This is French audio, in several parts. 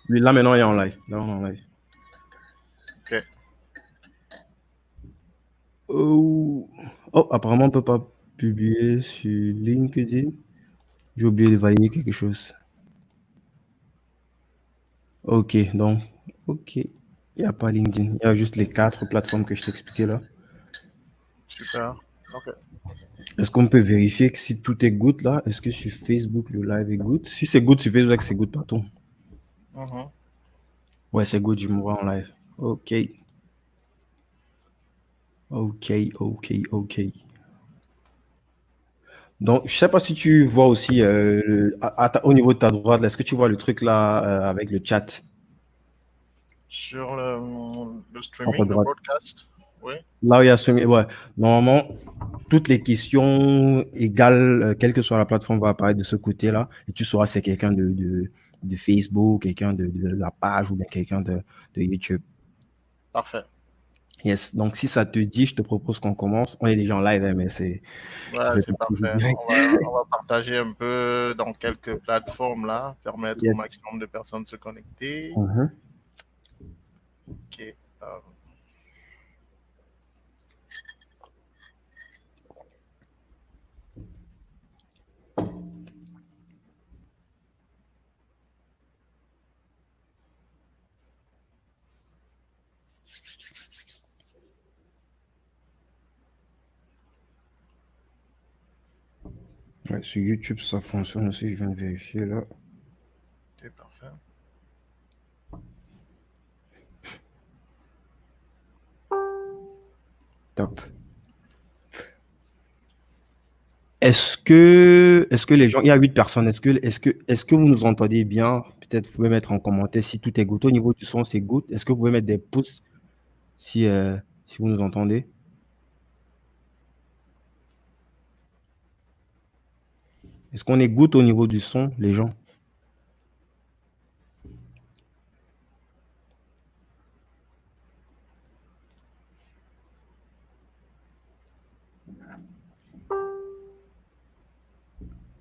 Oui, là maintenant, il est en live. Là, on est en live. Ok. Oh, oh, apparemment, on peut pas publier sur LinkedIn. J'ai oublié de valider quelque chose. Ok, donc, ok. Il n'y a pas LinkedIn. Il y a juste les 4 plateformes que je t'expliquais là. Super. Ok. Est-ce qu'on peut vérifier que si tout est good là? Est-ce que sur Facebook, le live est good? Si c'est good sur Facebook, c'est good partout. Mhm. Ouais, c'est good, je me vois en live. Ok, ok, ok, ok. Donc, je sais pas si tu vois aussi au niveau de ta droite, là, est-ce que tu vois le truc là avec le chat Sur le en haut à streaming, le droite? broadcast, oui. Là où il y a ce... Ouais, normalement, toutes les questions égales, quelle que soit la plateforme, va apparaître de ce côté-là. Et tu sauras si c'est quelqu'un de Facebook, quelqu'un de la page ou bien quelqu'un de YouTube. Parfait. Yes. Donc, si ça te dit, je te propose qu'on commence. On est déjà en live, hein, mais ça Ouais, fait c'est partie du parfait. direct. On va partager un peu dans quelques plateformes là, permettre au Yes. maximum de personnes de se connecter. Mhm. Ok. euh, Ouais, sur YouTube, ça fonctionne aussi. Je viens de vérifier là. c'est parfait. Top. Est-ce que les gens, il y a 8 personnes, est-ce que vous nous entendez bien? Peut-être vous pouvez mettre en commentaire si tout est good. Au niveau du son, c'est good. Est-ce que vous pouvez mettre des pouces si, si vous nous entendez? Est-ce qu'on est good au niveau du son, les gens?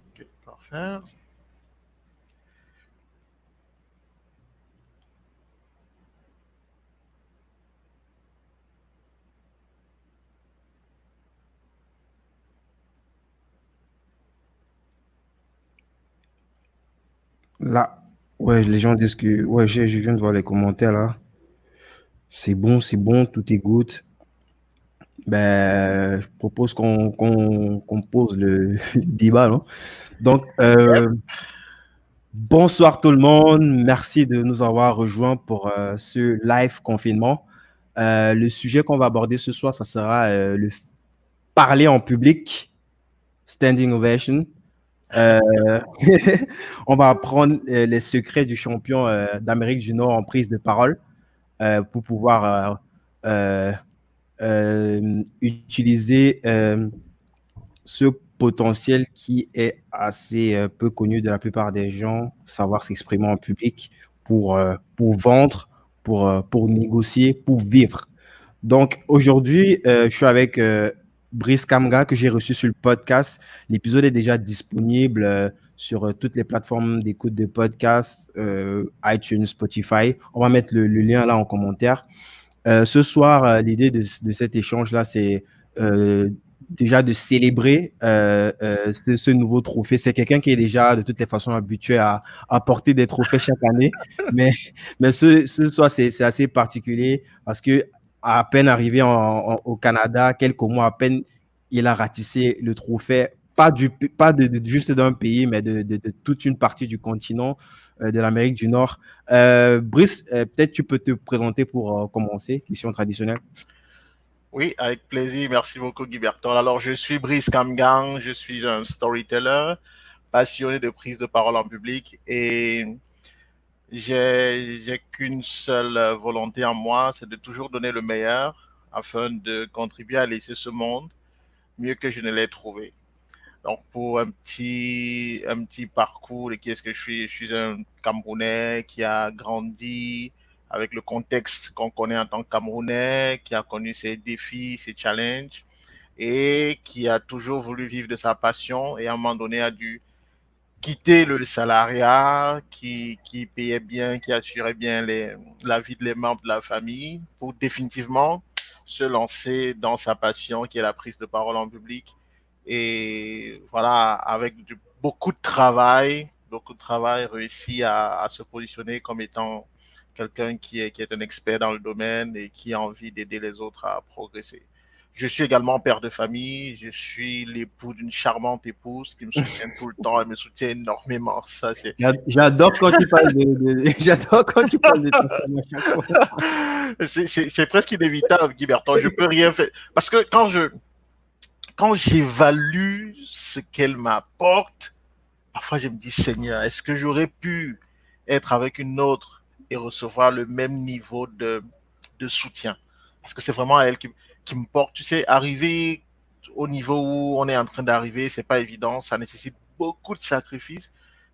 Ok, parfait. Là, ouais, les gens disent que, ouais, je viens de voir les commentaires là. C'est bon, tout est good. Ben, je propose qu'on pose le, le débat, non? Donc, Yep. bonsoir tout le monde. Merci de nous avoir rejoints pour ce live confinement. Le sujet qu'on va aborder ce soir, ça sera le parler en public, standing ovation. Euh, on va apprendre les secrets du champion d'Amérique du Nord en prise de parole pour pouvoir utiliser ce potentiel qui est assez peu connu de la plupart des gens, savoir s'exprimer en public pour vendre, pour négocier, pour vivre. Donc aujourd'hui, je suis avec Brice Kamga que j'ai reçu sur le podcast. L'épisode est déjà disponible sur toutes les plateformes d'écoute de podcast, iTunes, Spotify. On va mettre le lien là en commentaire. Ce soir, l'idée de cet échange-là, c'est euh, déjà de célébrer ce nouveau trophée. C'est quelqu'un qui est déjà de toutes les façons habitué à porter des trophées chaque année, mais, mais ce soir, c'est assez particulier parce que à peine arrivé au Canada, quelques mois à peine, il a ratissé le trophée, pas juste d'un pays, mais de toute une partie du continent de l'Amérique du Nord. Brice, peut-être tu peux te présenter pour commencer, question traditionnelle. Oui, avec plaisir. Merci beaucoup, Guy Bertol. Alors, je suis Brice Kamgang. Je suis un storyteller passionné de prise de parole en public et j'ai qu'une seule volonté en moi, c'est de toujours donner le meilleur afin de contribuer à laisser ce monde mieux que je ne l'ai trouvé. Donc, pour un petit parcours de qui est-ce que je suis? Je suis un Camerounais qui a grandi avec le contexte qu'on connaît en tant que Camerounais, qui a connu ses défis, ses challenges et qui a toujours voulu vivre de sa passion et à un moment donné a dû quitter le salariat qui payait bien, qui assurait bien la vie de les membres de la famille pour définitivement se lancer dans sa passion qui est la prise de parole en public. Et voilà, avec beaucoup de travail, réussi à se positionner comme étant quelqu'un qui est un expert dans le domaine et qui a envie d'aider les autres à progresser. Je suis également père de famille, je suis l'époux d'une charmante épouse qui me soutient tout le temps, elle me soutient énormément. Ça, c'est... J'adore quand tu parles j'adore quand tu parles de ta femme à chaque fois. c'est presque inévitable, Guy Bertrand. Je peux rien faire. Parce que quand j'évalue ce qu'elle m'apporte, parfois je me dis, Seigneur, est-ce que j'aurais pu être avec une autre et recevoir le même niveau de soutien? Parce que c'est vraiment elle qui me porte. Tu sais, arriver au niveau où on est en train d'arriver, c'est pas évident. Ça nécessite beaucoup de sacrifices.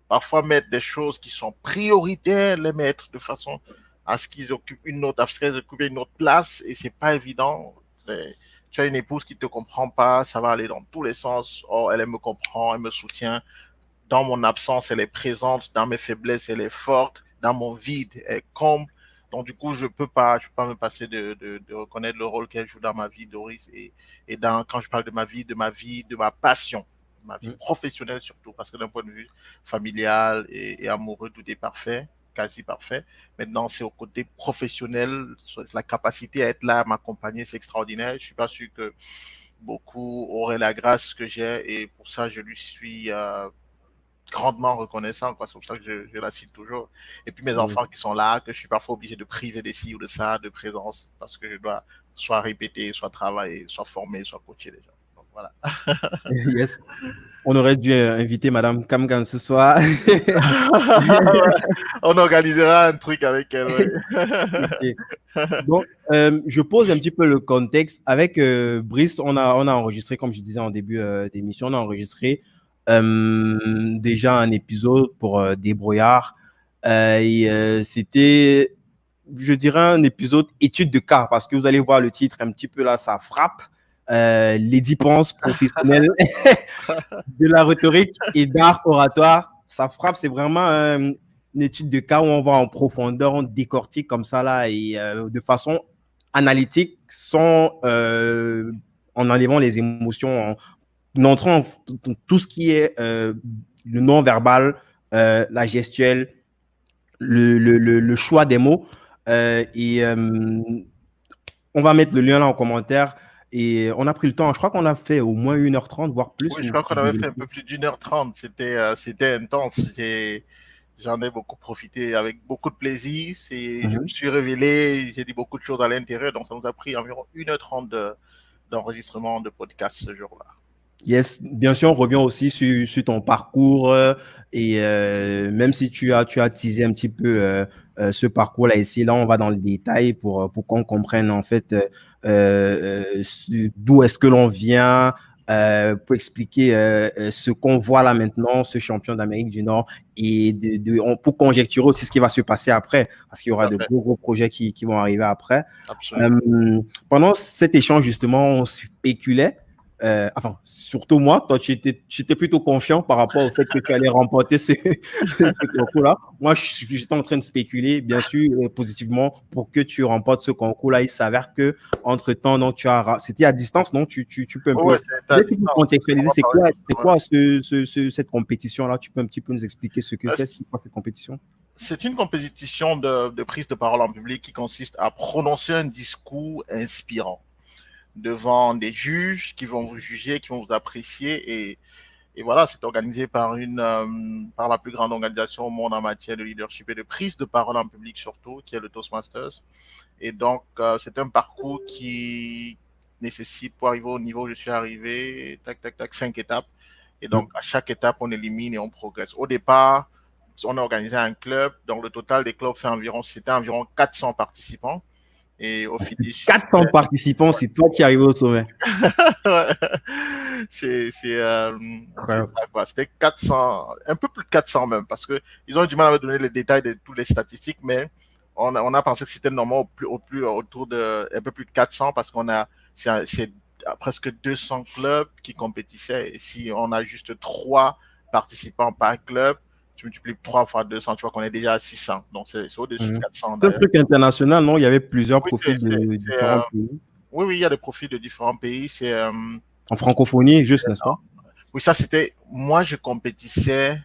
Parfois, mettre des choses qui sont prioritaires, les mettre de façon à ce qu'ils occupent à ce qu'elles occupent une autre place, et c'est pas évident. Tu as une épouse qui te comprend pas, ça va aller dans tous les sens. Oh, elle me comprend, elle me soutient. Dans mon absence, elle est présente. Dans mes faiblesses, elle est forte. Dans mon vide, elle comble. Donc, du coup, je peux pas me passer de reconnaître le rôle qu'elle joue dans ma vie, Doris. Quand je parle de ma vie, de ma passion, ma vie professionnelle surtout, parce que d'un point de vue familial et amoureux, tout est parfait, quasi parfait. Maintenant, c'est au côté professionnel, la capacité à être là, à m'accompagner, c'est extraordinaire. Je suis pas sûr que beaucoup auraient la grâce que j'ai, et pour ça, je lui suis grandement reconnaissant, quoi. C'est pour ça que je la cite toujours. Et puis mes Mm. enfants qui sont là, que je suis parfois obligé de priver des ci ou de ça, de présence, parce que je dois soit répéter, soit travailler, soit former, soit coacher les gens. Donc voilà. Yes. On aurait dû inviter Madame Kamgan ce soir. On organisera un truc avec elle, ouais. Ok. Donc, je pose un petit peu le contexte. Avec Brice, on a enregistré, comme je disais en début d'émission, on a enregistré déjà un épisode pour Débrouillard. C'était, je dirais, un épisode étude de cas, parce que vous allez voir le titre un petit peu là, ça frappe. Les dépenses professionnelles de la rhétorique et d'art oratoire. Ça frappe, c'est vraiment une étude de cas où on va en profondeur, on décortique comme ça là et de façon analytique, sans en enlevant les émotions, en entrant en tout ce qui est le non-verbal, la gestuelle, le choix des mots. Et on va mettre le lien là en commentaire. Et on a pris le temps, je crois qu'on a fait au moins 1h30, voire plus. Oui, je crois qu'on avait fait un peu plus d'1h30. C'était intense. J'en ai beaucoup profité avec beaucoup de plaisir. Je me Mhm. suis révélé, j'ai dit beaucoup de choses à l'intérieur, donc ça nous a pris environ 1h30 d'enregistrement de podcast ce jour-là. Yes, bien sûr, on revient aussi sur ton parcours et même si tu as teasé un petit peu ce parcours-là ici, là, on va dans le détail pour qu'on comprenne en fait d'où est-ce que l'on vient, pour expliquer ce qu'on voit là maintenant, ce champion d'Amérique du Nord, et pour conjecturer aussi ce qui va se passer après, parce qu'il y Tout aura à de fait, gros projets qui vont arriver après. absolument. Euh, Pendant cet échange, justement, on spéculait, enfin, surtout moi, toi, tu étais plutôt confiant par rapport au fait que tu allais remporter ce concours-là. Moi, j'étais en train de spéculer, bien sûr, positivement, pour que tu remportes ce concours-là. Il s'avère que, entre-temps, donc, c'était à distance, non? Tu peux un Oh, ouais, peu, c'est à peut-être que tu peux distance. On contextualiser, va parler de c'est ça, ouais. quoi cette compétition-là? Tu peux un petit peu nous expliquer ce que c'est quoi cette compétition? C'est une compétition de prise de parole en public qui consiste à prononcer un discours inspirant devant des juges qui vont vous juger, qui vont vous apprécier. Et voilà, c'est organisé par la plus grande organisation au monde en matière de leadership et de prise de parole en public surtout, qui est le Toastmasters. Et donc, c'est un parcours qui nécessite, pour arriver au niveau où je suis arrivé, tac, tac, tac, 5 étapes. Et donc, à chaque étape, on élimine et on progresse. Au départ, on a organisé un club, donc le total des clubs c'était environ 400 participants. Et au finish, 400 participants, c'est toi qui arrives au sommet. c'est Incroyable. ça, quoi. C'était 400, un peu plus de 400 même, parce que ils ont eu du mal à me donner les détails de toutes les statistiques, mais on a pensé que c'était normalement autour de un peu plus de 400, parce c'est presque 200 clubs qui compétissaient. Et si on a juste 3 participants par club, tu multiplies 3 fois 200, tu vois qu'on est déjà à 600. Donc, c'est au-dessus de Mhm. 400 C'est un d'ailleurs. truc international, non? Il y avait plusieurs Oui, profils de différents pays. oui, il y a des profils de différents pays. En francophonie, juste, n'est-ce pas? Oui, ça, c'était. Moi, je compétissais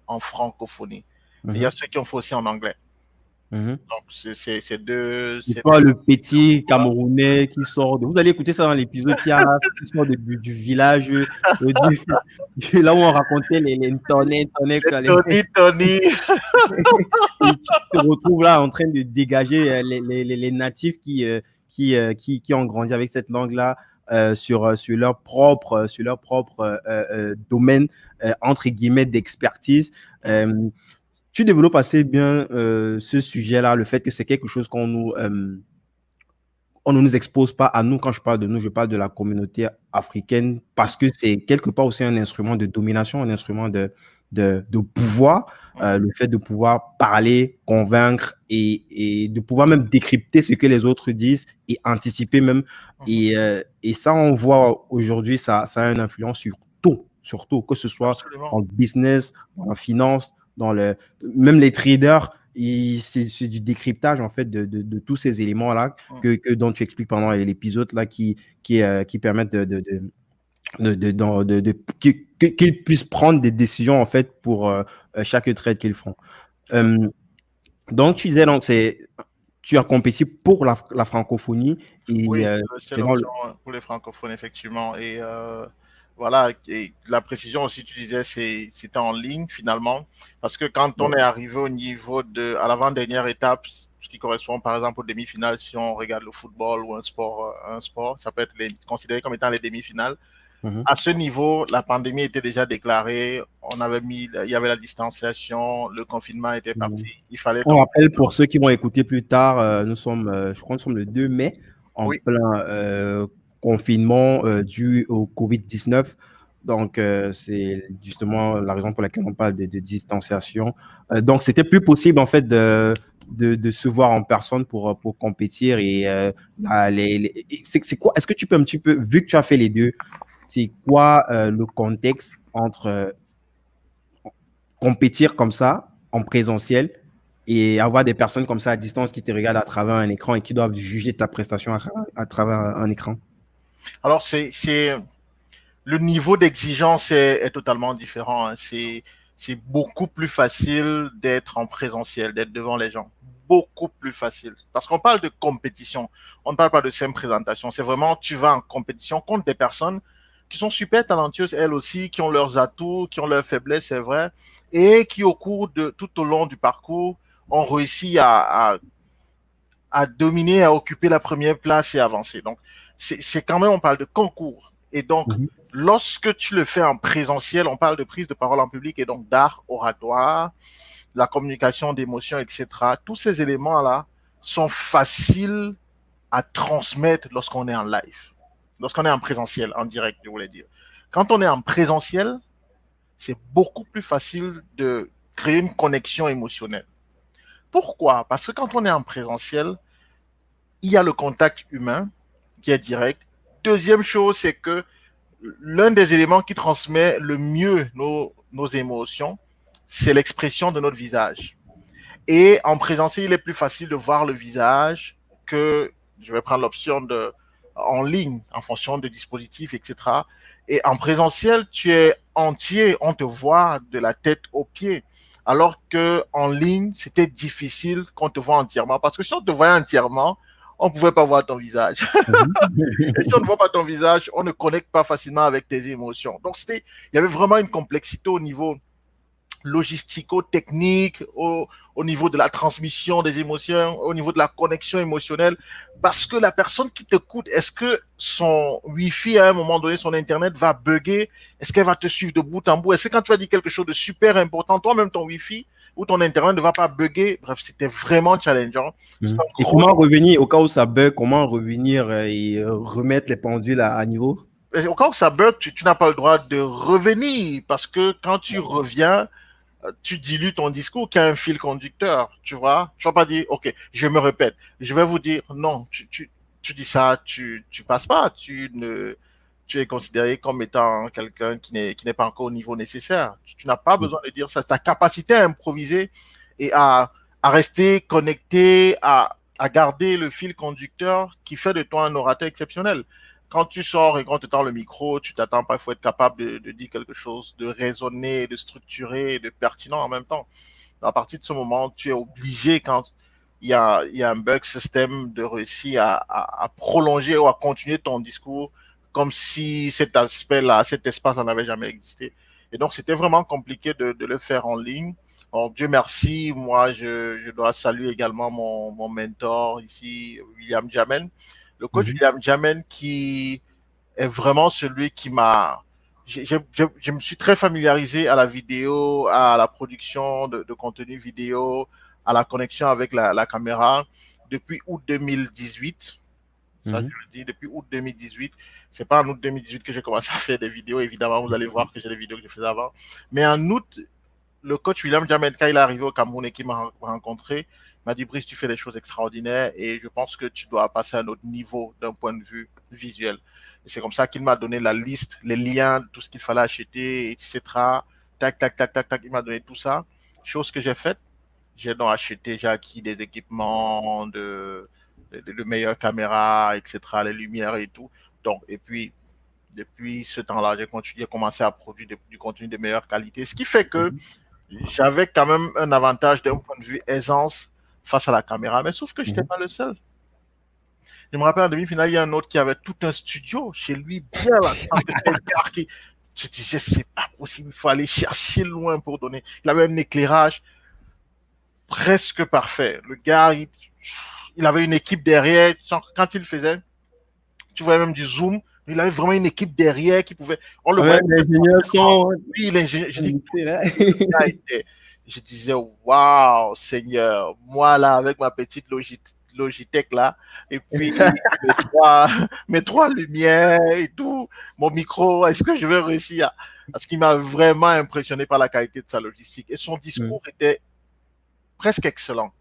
en francophonie. Mais il y a Mhm. ceux qui ont fait aussi en anglais. Mhm. Donc, c'est deux. Et toi, le petit Camerounais qui sort de... Vous allez écouter ça dans l'épisode qui sort du village, là où on racontait les Ntonnets, Ntonnets, Les quoi, Tony, Tony. et tu te retrouves là en train de dégager les natifs qui ont grandi avec cette langue-là sur leur propre domaine, entre guillemets, d'expertise. Euh, Tu développes assez bien ce sujet-là, le fait que c'est quelque chose on ne nous expose pas à nous. Quand je parle de nous, je parle de la communauté africaine parce que c'est quelque part aussi un instrument de domination, un instrument de pouvoir, le fait de pouvoir parler, convaincre et de pouvoir même décrypter ce que les autres disent et anticiper même. Et ça, on voit aujourd'hui, ça a une influence sur tout, que ce soit Absolument. en business, dans la finance, même les traders. C'est du décryptage en fait de tous ces éléments-là dont tu expliques pendant l'épisode là qui permettent qu'ils puissent prendre des décisions en fait pour chaque trade qu'ils font. Euh, donc tu disais donc tu as compétit pour la francophonie et Oui, c'est c'est dans l'option le pour les francophones, effectivement. Et voilà, et la précision aussi, tu disais, c'était en ligne finalement. Parce que quand on est arrivé au niveau à l'avant-dernière étape, ce qui correspond par exemple aux demi-finales, si on regarde le football ou un sport, ça peut être considéré comme étant les demi-finales. Mhm. À ce niveau, la pandémie était déjà déclarée. Il y avait la distanciation, le confinement était parti. Mhm. Il fallait On donc. rappelle pour ceux qui vont écouter plus tard, je crois que nous sommes le 2 mai, en Oui, plein confinement dû au Covid-19. Donc, c'est justement la raison pour laquelle on parle de distanciation. Donc, c'était plus possible, en fait, de se voir en personne pour compétir. Et c'est quoi? Est-ce que tu peux un petit peu, vu que tu as fait les deux, c'est quoi le contexte entre compétir comme ça en présentiel et avoir des personnes comme ça à distance qui te regardent à travers un écran et qui doivent juger ta prestation à travers un écran. alors le niveau d'exigence est totalement différent, hein. C'est beaucoup plus facile d'être en présentiel, d'être devant les gens. Beaucoup plus facile. Parce qu'on parle de compétition. On ne parle pas de simple présentation. C'est vraiment, tu vas en compétition contre des personnes qui sont super talentueuses, elles aussi, qui ont leurs atouts, qui ont leurs faiblesses, c'est vrai, et qui, tout au long du parcours, ont réussi à dominer, à occuper la première place et avancer. Donc, c'est quand même, on parle de concours. Et donc, Mhm. lorsque tu le fais en présentiel, on parle de prise de parole en public et donc d'art oratoire, la communication d'émotions, etc. Tous ces éléments-là sont faciles à transmettre lorsqu'on est en live, lorsqu'on est en présentiel, en direct, je voulais dire. Quand on est en présentiel, c'est beaucoup plus facile de créer une connexion émotionnelle. Pourquoi? Parce que quand on est en présentiel, il y a le contact humain qui est direct. Deuxième chose, c'est que l'un des éléments qui transmet le mieux nos émotions, c'est l'expression de notre visage. Et en présentiel, il est plus facile de voir le visage que, je vais prendre l'option en ligne, en fonction de dispositifs, etc. Et en présentiel, tu es entier, on te voit de la tête aux pieds. Alors que en ligne, c'était difficile qu'on te voit entièrement. Parce que si on te voyait entièrement, on ne pouvait pas voir ton visage. Mhm. Et si on ne voit pas ton visage, on ne connecte pas facilement avec tes émotions. Donc, il y avait vraiment une complexité au niveau logistico-technique, au niveau de la transmission des émotions, au niveau de la connexion émotionnelle, parce que la personne qui t'écoute, est-ce que son Wi-Fi à un moment donné, son Internet va bugger? Est-ce qu'elle va te suivre de bout en bout? Est-ce que quand tu vas dire quelque chose de super important, toi-même ton Wi-Fi ou ton Internet ne va pas bugger? Bref, c'était vraiment challengeant. C'est Mhm. un Et gros. comment revenir, au cas où ça bug, comment revenir et remettre les pendules à niveau? Au cas où ça bug, tu n'as pas le droit de revenir parce que quand tu reviens, tu dilues ton discours qui a un fil conducteur, tu vois. Tu vas pas dire, OK, je me répète. Je vais vous dire, non, tu dis ça, tu passes pas, tu es considéré comme étant quelqu'un qui n'est pas encore au niveau nécessaire. Tu n'as pas besoin de dire ça. Ta capacité à improviser et à rester connecté, à garder le fil conducteur qui fait de toi un orateur exceptionnel. Quand tu sors et qu'on te tend le micro, tu t'attends pas, il faut être capable de dire quelque chose, de raisonner, de structurer, de pertinent en même temps. À partir de ce moment, tu es obligé, quand il y a un bug système, de réussir à prolonger ou à continuer ton discours comme si cet aspect-là, cet espace n'avait jamais existé. Et donc, c'était vraiment compliqué de le faire en ligne. Alors, Dieu merci, moi, je dois saluer également mon mentor ici, William Jamen. Le coach Mhm. William Jamen qui est vraiment celui qui m'a... Je me suis très familiarisé à la vidéo, à la production de contenu vidéo, à la connexion avec la caméra depuis août 2018. Ça, je Mhm. le dis, depuis août 2018. C'est pas en août 2018 que j'ai commencé à faire des vidéos. Évidemment, vous allez voir que j'ai des vidéos que je faisais avant. Mais en août, le coach William Jamen, quand il est arrivé au Cameroun et qu'il m'a rencontré, il m'a dit, Brice, tu fais des choses extraordinaires et je pense que tu dois passer à un autre niveau d'un point de vue visuel. Et c'est comme ça qu'il m'a donné la liste, les liens, tout ce qu'il fallait acheter, etc. Tac, tac, tac, tac, tac. Il m'a donné tout ça. Chose que j'ai faite. J'ai donc acheté, j'ai acquis des équipements de meilleures caméras, etc., les lumières et tout. Donc, et puis, depuis ce temps-là, j'ai commencé à produire du contenu de meilleure qualité. Ce qui fait que Mhm. j'avais quand même un avantage d'un point de vue aisance face à la caméra. Mais sauf que je n'étais Mhm. pas le seul. Je me rappelle en demi-finale, il y a un autre qui avait tout un studio chez lui, bien là, qui... Je disais, c'est pas possible, il faut aller chercher loin pour donner. Il avait un éclairage presque parfait. Le gars, il avait une équipe derrière. Quand il faisait, tu voyais même du zoom. Il avait vraiment une équipe derrière qui pouvait. On le voyait. Même les ingénieurs sont Oui, l'ingénieur. Je dis, invités, là. je disais, waouh, Seigneur, moi là, avec ma petite Logitech là, et puis mes trois lumières et tout, mon micro, est-ce que je vais réussir? Parce qu'il m'a vraiment impressionné par la qualité de sa logistique. Et son discours Mhm. était presque excellent.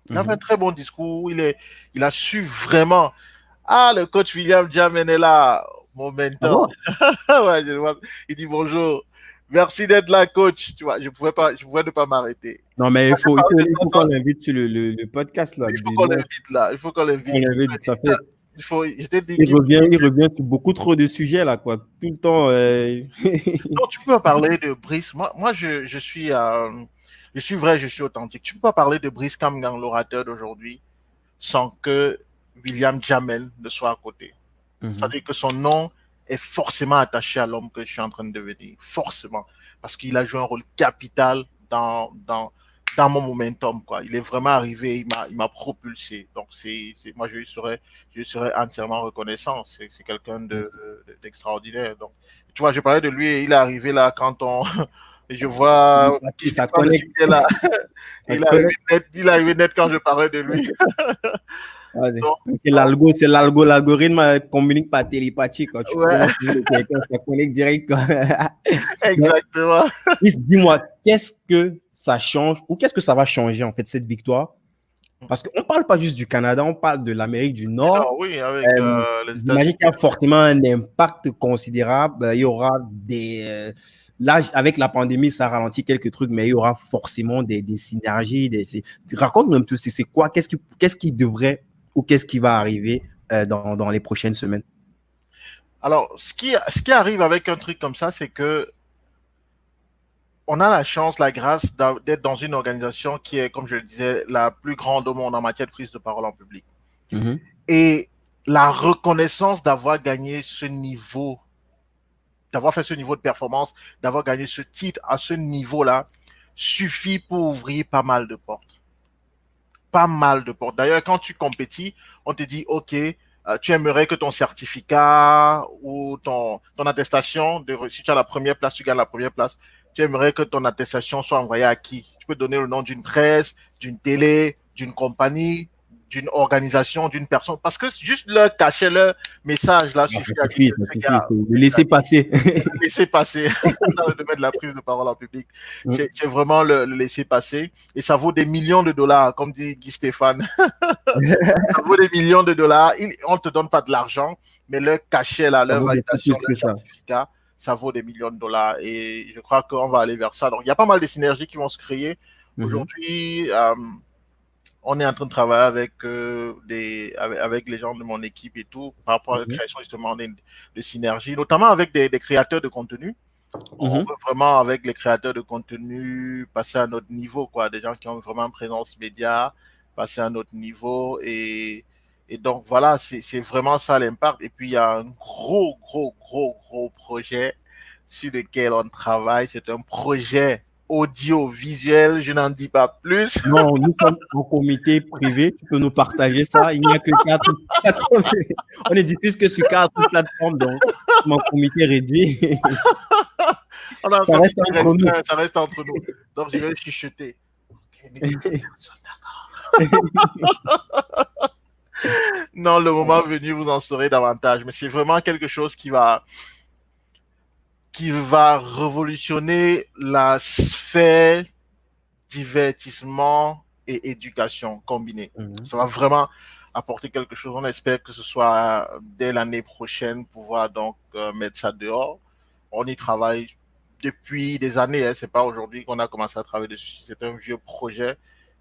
Il avait un Mhm. très bon discours. Il a su vraiment. Ah, le coach William Jamen est là, mon Ah mentor. bon? Ouais, il dit bonjour. Merci d'être là, coach. Tu vois, je pouvais ne pas m'arrêter. Non, mais il faut qu'on Il l'invite sur le podcast, là. faut qu'on Moi, l'invite là. Il faut qu'on on l'invite. l'invite, ça fait. Je t'ai dit qu'il Il revient sur beaucoup trop de sujets, là, quoi. Tout le temps. non, tu peux pas parler de Brice. Moi je suis vrai, je suis authentique. Tu peux pas parler de Brice Kamgang, l'orateur d'aujourd'hui, sans que William Jamen ne soit à côté. Mhm. C'est-à-dire que son nom est forcément attaché à l'homme que je suis en train de devenir. Forcément. Parce qu'il a joué un rôle capital dans mon momentum, quoi. Il est vraiment arrivé, il m'a propulsé. Donc, moi, je lui serais entièrement reconnaissant. C'est quelqu'un d'extraordinaire. Donc, tu vois, je parlais de lui et il est arrivé là quand je vois, Ça quand je connecte. suis là, Ça connecte. il est arrivé net quand je parlais de lui. Ah, Donc, c'est l'algorithme communique par télépathie, quoi. Tu ouais, prononces le nom de quelqu'un, ça connecte direct, quoi. Mais, exactement. Chris, dis-moi, qu'est-ce que ça change ou qu'est-ce que ça va changer, en fait, cette victoire? Parce qu'on ne parle pas juste du Canada, on parle de l'Amérique du Du Nord. Nord, oui, avec les J'imagine États-Unis. qu'il y a forcément un impact considérable. Il y aura là, avec la pandémie, ça ralentit quelques trucs, mais il y aura forcément des synergies. Raconte-nous un peu, c'est quoi? Qu'est-ce qui devrait ou qu'est-ce qui va arriver dans les prochaines semaines? Alors, ce qui arrive avec un truc comme ça, c'est que on a la chance, la grâce d'être dans une organisation qui est, comme je le disais, la plus grande au monde en matière de prise de parole en public. Mhm. Et la reconnaissance d'avoir gagné ce niveau, d'avoir fait ce niveau de performance, d'avoir gagné ce titre à ce niveau-là, suffit pour ouvrir pas mal de portes. Pas mal de portes. D'ailleurs, quand tu compétis, on te dit, OK, tu aimerais que ton certificat ou ton attestation, si tu as la première place, tu gagnes la première place, tu aimerais que ton attestation soit envoyée à qui? Tu peux donner le nom d'une presse, d'une télé, d'une compagnie, d'une organisation, d'une personne, parce que juste leur cacher leur message là Ça suffit à dire suffit, que ça ce suffit. gars, Faut le laisser passer. laisser passer dans le domaine de la prise de parole en public. C'est vraiment le laisser passer et ça vaut des millions de dollars, comme dit Guy Stéphane. Ça vaut des millions de dollars. On ne te donne pas de l'argent, mais leur cachet, là, Ça leur vaut beaucoup validation, plus leur que ça. certificat, ça vaut des millions de dollars. Et je crois qu'on va aller vers ça. Donc, il y a pas mal de synergies qui vont se créer. Aujourd'hui, on est en train de travailler avec les gens de mon équipe et tout, par rapport à la création justement de synergies, notamment avec des créateurs de contenu. On veut vraiment, avec les créateurs de contenu, passer à notre niveau, quoi. Des gens qui ont vraiment une présence média, passer à notre niveau. Et donc, voilà, c'est vraiment ça l'impact. Et puis, il y a un gros projet sur lequel on travaille. C'est un projet audiovisuel. Je n'en dis pas plus. Non, nous sommes en comité privé. Tu peux nous partager ça. Il n'y a que quatre on est diffuse que sur 4 plateformes, donc mon comité réduit. Ça reste entre nous. Ça reste entre nous. Donc, je vais chuchoter. Non, le moment venu, vous en saurez davantage. Mais c'est vraiment quelque chose qui va révolutionner la sphère divertissement et éducation combinée. Ça va vraiment apporter quelque chose. On espère que ce soit dès l'année prochaine, pouvoir donc mettre ça dehors. On y travaille depuis des années. Hein. C'est pas aujourd'hui qu'on a commencé à travailler dessus. C'est un vieux projet.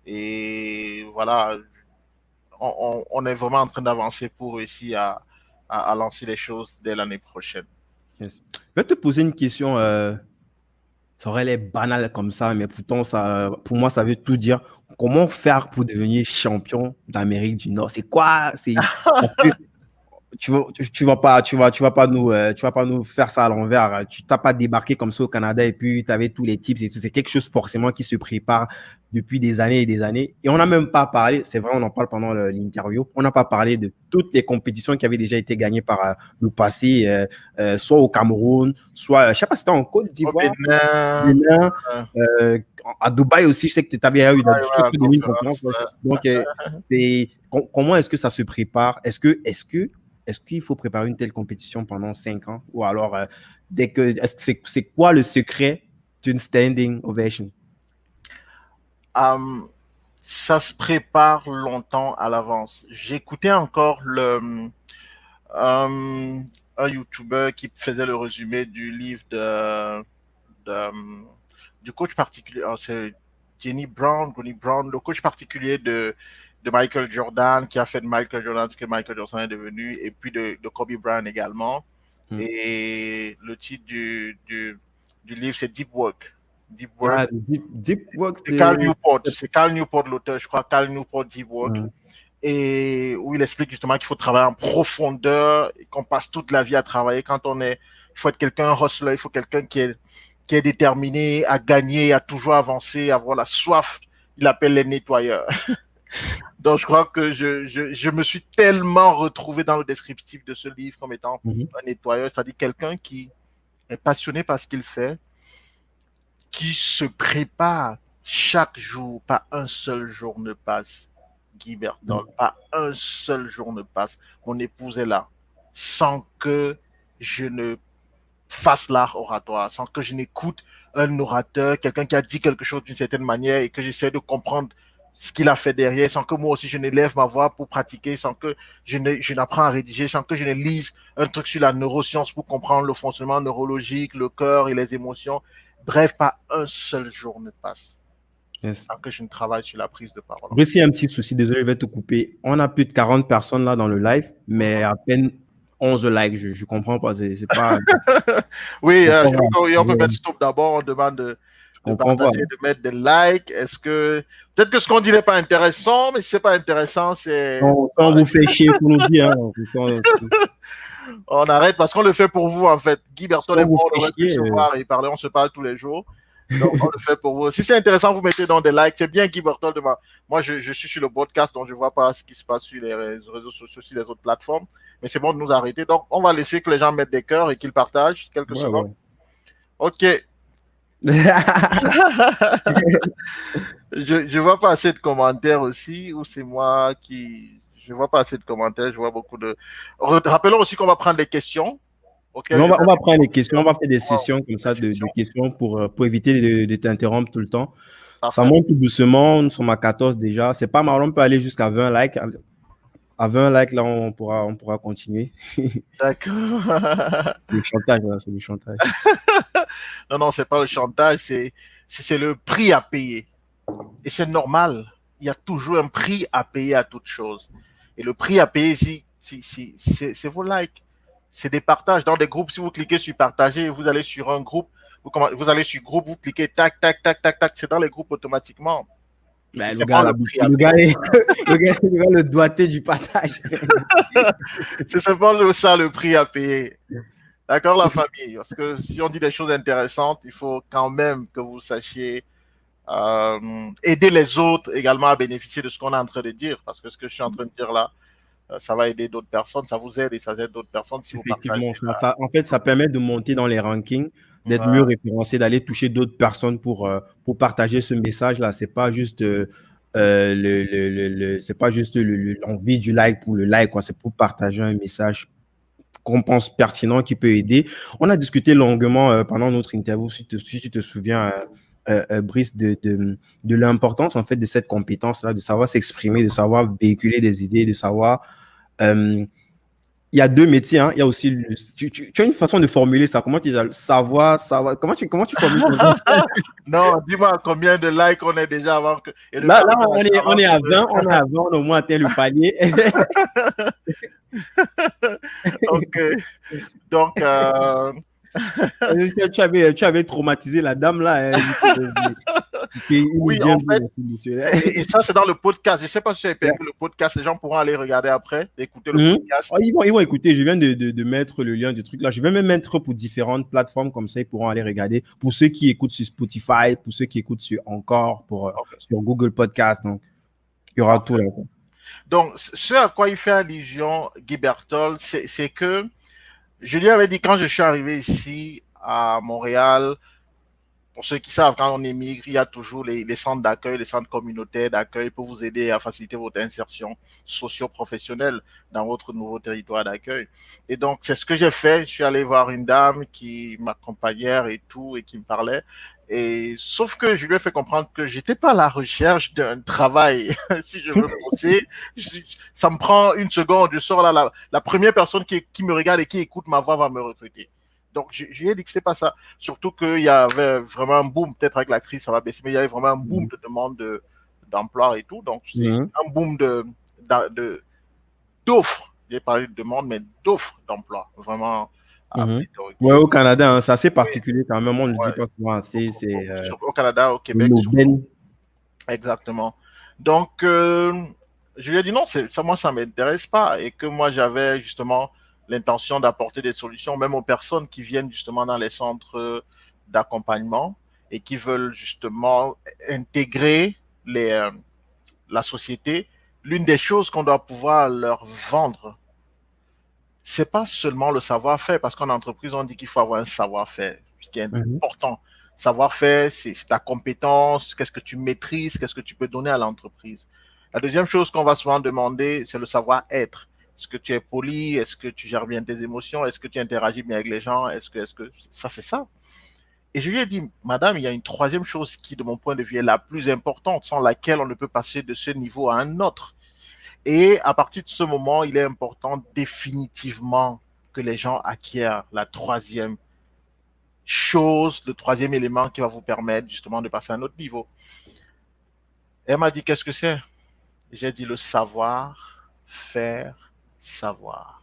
Et voilà, on est vraiment en train d'avancer pour réussir à lancer les choses dès l'année prochaine. Yes. Je vais te poser une question. Ça aurait l'air banal comme ça, mais pourtant, pour moi, ça veut tout dire. Comment faire pour devenir champion d'Amérique du Nord? C'est quoi? Parce que tu vas pas nous faire ça à l'envers. Tu t'as pas débarqué comme ça au Canada et puis tu avais tous les tips et tout. C'est quelque chose forcément qui se prépare depuis des années et des années. Et on n'a même pas parlé, c'est vrai, on en parle pendant l'interview, on n'a pas parlé de toutes les compétitions qui avaient déjà été gagnées par le passé, soit au Cameroun, soit, je sais pas si c'était en Côte d'Ivoire, Bénin, à Dubaï aussi, je sais que tu avais eu une conférence. Donc, comment est-ce que ça se prépare? Est-ce qu'il faut préparer une telle compétition pendant 5 ans? Ou alors, c'est quoi le secret d'une standing ovation? Ça se prépare longtemps à l'avance. J'écoutais encore un YouTuber qui faisait le résumé du livre du coach particulier. C'est Ronnie Brown, le coach particulier de Michael Jordan, qui a fait de Michael Jordan ce que Michael Jordan est devenu, et puis de Kobe Bryant également. Et le titre du livre, c'est Deep Work. Deep Work. Deep Work. C'est Cal Newport. C'est Cal Newport, l'auteur, je crois. Cal Newport, Deep Work. Et où il explique justement qu'il faut travailler en profondeur et qu'on passe toute la vie à travailler. Il faut être quelqu'un, un hustler, il faut quelqu'un qui est déterminé à gagner, à toujours avancer, à avoir la soif. Il appelle les nettoyeurs. Donc, je crois que je me suis tellement retrouvé dans le descriptif de ce livre comme étant un nettoyeur, c'est-à-dire quelqu'un qui est passionné par ce qu'il fait, qui se prépare chaque jour. Pas un seul jour ne passe, Guy Berthold, pas un seul jour ne passe. Mon épouse est là, sans que je ne fasse l'art oratoire, sans que je n'écoute un orateur, quelqu'un qui a dit quelque chose d'une certaine manière et que j'essaie de comprendre ce qu'il a fait derrière, sans que moi aussi je n'élève ma voix pour pratiquer, sans que je n'apprends à rédiger, sans que je ne lise un truc sur la neuroscience pour comprendre le fonctionnement neurologique, le cœur et les émotions. Bref, pas un seul jour ne passe sans que je ne travaille sur la prise de parole. Ici, un petit souci, désolé, je vais te couper. On a plus de 40 personnes là dans le live, mais à peine 11 likes. Je comprends pas, c'est pas... Oui, on peut mettre stop d'abord, on demande de partager, de mettre des likes. Est-ce que peut-être que ce qu'on dit n'est pas intéressant, mais si c'est pas intéressant, c'est... On vous fait chier, vous nous dites. On arrête parce qu'on le fait pour vous en fait. Guy Berthold et moi, on aurait pu se voir et parler, on se parle tous les jours. Donc on le fait pour vous. Si c'est intéressant, vous mettez dans des likes. C'est bien Guy Berthold. Moi, je suis sur le podcast, donc je vois pas ce qui se passe sur les réseaux sociaux, sur les autres plateformes. Mais c'est bon de nous arrêter. Donc on va laisser que les gens mettent des cœurs et qu'ils partagent quelques secondes. Ok. Je vois pas assez de commentaires aussi, ou c'est moi qui... Je vois pas assez de commentaires, je vois beaucoup de... Rappelons aussi qu'on va prendre des questions Mais auxquelles je vais on va prendre les questions, on répondre. va faire des On va sessions comme des ça de sessions. questions pour éviter de t'interrompre tout le temps. Ça Parfait. monte tout doucement, nous sommes à 14 déjà. C'est pas mal, on peut aller jusqu'à 20 likes. À 20 likes, là, on pourra continuer. D'accord. Le chantage, là, c'est le chantage. Non, non, c'est pas le chantage, c'est le prix à payer. Et c'est normal. Il y a toujours un prix à payer à toute chose. Et le prix à payer ici, c'est vos likes. C'est des partages. Dans des groupes, si vous cliquez sur partager, vous allez sur un groupe, vous allez sur groupe, vous cliquez tac, tac, tac, tac, tac, c'est dans les groupes automatiquement. Et Mais le c'est gars, pas là, le prix à le gars, payer. le gars, le doigté du partage. C'est simplement ça le prix à payer. D'accord, la famille? Parce que si on dit des choses intéressantes, il faut quand même que vous sachiez aider les autres également à bénéficier de ce qu'on est en train de dire. Parce que ce que je suis en train de dire là, ça va aider d'autres personnes, ça vous aide et ça aide d'autres personnes si vous partagez. Effectivement, en fait, ça permet de monter dans les rankings, d'être mieux Voilà. référencé, d'aller toucher d'autres personnes pour partager ce message-là. C'est pas juste c'est pas juste l'envie du like pour le like, quoi. C'est pour partager un message qu'on pense pertinent qui peut aider. On a discuté longuement pendant notre interview, si tu te souviens, Brice, de l'importance en fait de cette compétence-là, de savoir s'exprimer, de savoir véhiculer des idées, de savoir euh, il y a deux métiers, hein. Il y a aussi tu as une façon de formuler ça. Comment tu dis ça? Savoir. Comment tu formules ça? Non, dis-moi combien de likes on est déjà avant que, et de Là, partages on avant est à que... 20, on est à 20, on a au moins atteint le palier. Ok. Donc, Tu avais traumatisé la dame là. Hein. Il est oui, bien en vu, fait, merci, monsieur. et ça, c'est dans le podcast. Je ne sais pas si tu as perdu le podcast. Les gens pourront aller regarder après, écouter le Mhm. podcast. Oh, ils vont écouter. Je viens de mettre le lien du truc là. Je vais même mettre pour différentes plateformes comme ça, ils pourront aller regarder. Pour ceux qui écoutent sur Spotify, pour ceux qui écoutent sur Encore, Ok, sur Google Podcast. Donc, il y aura tout parfait. là. Donc, ce à quoi il fait allusion, Guy Berthold, c'est que je lui avais dit quand je suis arrivé ici à Montréal, pour ceux qui savent, quand on émigre, il y a toujours les centres d'accueil, les centres communautaires d'accueil pour vous aider à faciliter votre insertion socio-professionnelle dans votre nouveau territoire d'accueil. Et donc, c'est ce que j'ai fait. Je suis allé voir une dame qui m'accompagnait et tout, et qui me parlait. Et sauf que je lui ai fait comprendre que j'étais pas à la recherche d'un travail. Si je veux bosser, ça me prend une seconde. Je sors là, la première personne qui me regarde et qui écoute ma voix va me recruter. Donc, je lui ai dit que c'était pas ça. Surtout qu'il y avait vraiment un boom, peut-être avec la crise, ça va baisser, mais il y avait vraiment un boom Mhm. de demande d'emploi et tout. Donc, c'est Mhm. un boom d'offres. J'ai parlé de demande, mais d'offres d'emploi. Vraiment à Mhm. Ouais, pléthorique. au Canada, hein, c'est assez Oui, particulier quand même. On ne le dit ouais. pas souvent assez. C'est Au Canada, au une Québec, surtout. aubaine. Exactement. Donc, je lui ai dit non, ça, moi, ça ne m'intéresse pas. Et que moi, j'avais justement l'intention d'apporter des solutions, même aux personnes qui viennent justement dans les centres d'accompagnement et qui veulent justement intégrer la société. L'une des choses qu'on doit pouvoir leur vendre, c'est pas seulement le savoir-faire, parce qu'en entreprise, on dit qu'il faut avoir un savoir-faire, ce qui est Mhm. important. Savoir-faire, c'est ta compétence, qu'est-ce que tu maîtrises, qu'est-ce que tu peux donner à l'entreprise. La deuxième chose qu'on va souvent demander, c'est le savoir-être. Est-ce que tu es poli? Est-ce que tu gères bien tes émotions? Est-ce que tu interagis bien avec les gens? Ça, c'est ça. Et je lui ai dit, madame, il y a une troisième chose qui, de mon point de vue, est la plus importante, sans laquelle on ne peut passer de ce niveau à un autre. Et à partir de ce moment, il est important définitivement que les gens acquièrent la troisième chose, le troisième élément qui va vous permettre justement de passer à un autre niveau. Et elle m'a dit, qu'est-ce que c'est? J'ai dit le savoir, faire, savoir.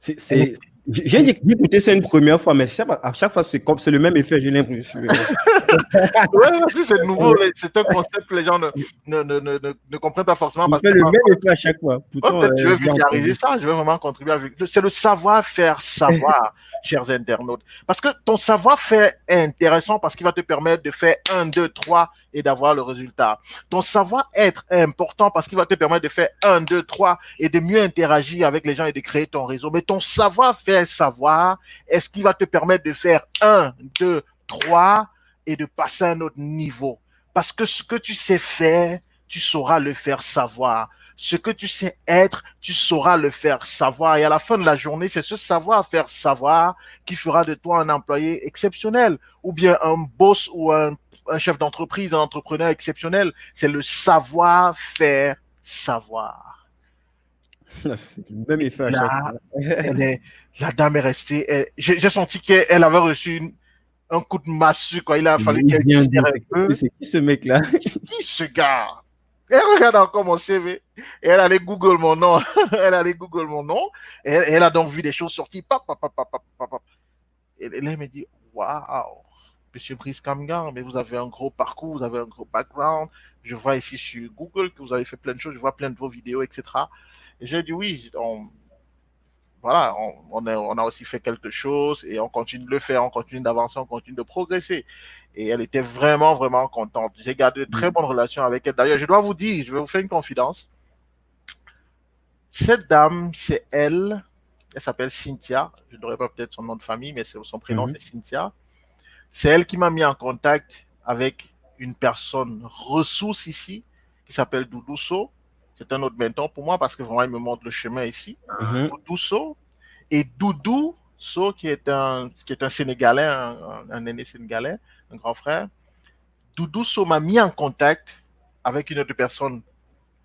Elle C'est- J'ai écouté ça une première fois, mais à chaque fois, c'est le même effet, j'ai l'impression. Ouais, c'est nouveau, c'est un concept que les gens ne comprennent pas forcément Il parce fait que le même effet à chaque fois. ouais, Pourtant, peut-être je vais j'ai vulgariser entendu. ça, je vais vraiment contribuer avec. C'est le savoir-faire savoir, chers internautes. Parce que ton savoir-faire est intéressant parce qu'il va te permettre de faire un, 2, 3 et d'avoir le résultat. Ton savoir-être est important parce qu'il va te permettre de faire un, 2, 3 et de mieux interagir avec les gens et de créer ton réseau. Mais ton savoir-faire savoir est ce qui va te permettre de faire un, 2, toi et de passer à un autre niveau. Parce que ce que tu sais faire, tu sauras le faire savoir. Ce que tu sais être, tu sauras le faire savoir. Et à la fin de la journée, c'est ce savoir-faire savoir qui fera de toi un employé exceptionnel ou bien un boss ou un chef d'entreprise, un entrepreneur exceptionnel. C'est le savoir-faire savoir. C'est le même effet à chaque Là, fois. elle est, la dame est restée. J'ai senti qu'elle avait reçu un coup de massue, quoi. Il a fallu Il qu'elle vient digère d'où? un peu. C'est qui ce mec-là? Qui ce gars? Elle regarde encore mon CV et elle allait Google mon nom. Elle allait Google mon nom et elle a donc vu des choses sorties. Pap, pap, pap, pap, pap, pap. Et là, elle me dit, waouh, Monsieur Brice Kamgan, mais vous avez un gros parcours, vous avez un gros background. Je vois ici sur Google que vous avez fait plein de choses, je vois plein de vos vidéos, etc. Et j'ai dit oui, voilà, on a aussi fait quelque chose et on continue de le faire, on continue d'avancer, on continue de progresser. Et elle était vraiment, vraiment contente. J'ai gardé de très bonnes relations avec elle. D'ailleurs, je dois vous dire, je vais vous faire une confidence. Cette dame, c'est elle. Elle s'appelle Cynthia. Je n'aurais pas peut-être son nom de famille, mais son prénom, Mhm. c'est Cynthia. C'est elle qui m'a mis en contact avec une personne ressource ici, qui s'appelle Doudou So. C'est un autre mentor pour moi parce que vraiment, il me montre le chemin ici. Mhm. Doudou So. Et Doudou So, qui est un Sénégalais, un aîné sénégalais, un grand frère. Doudou So m'a mis en contact avec une autre personne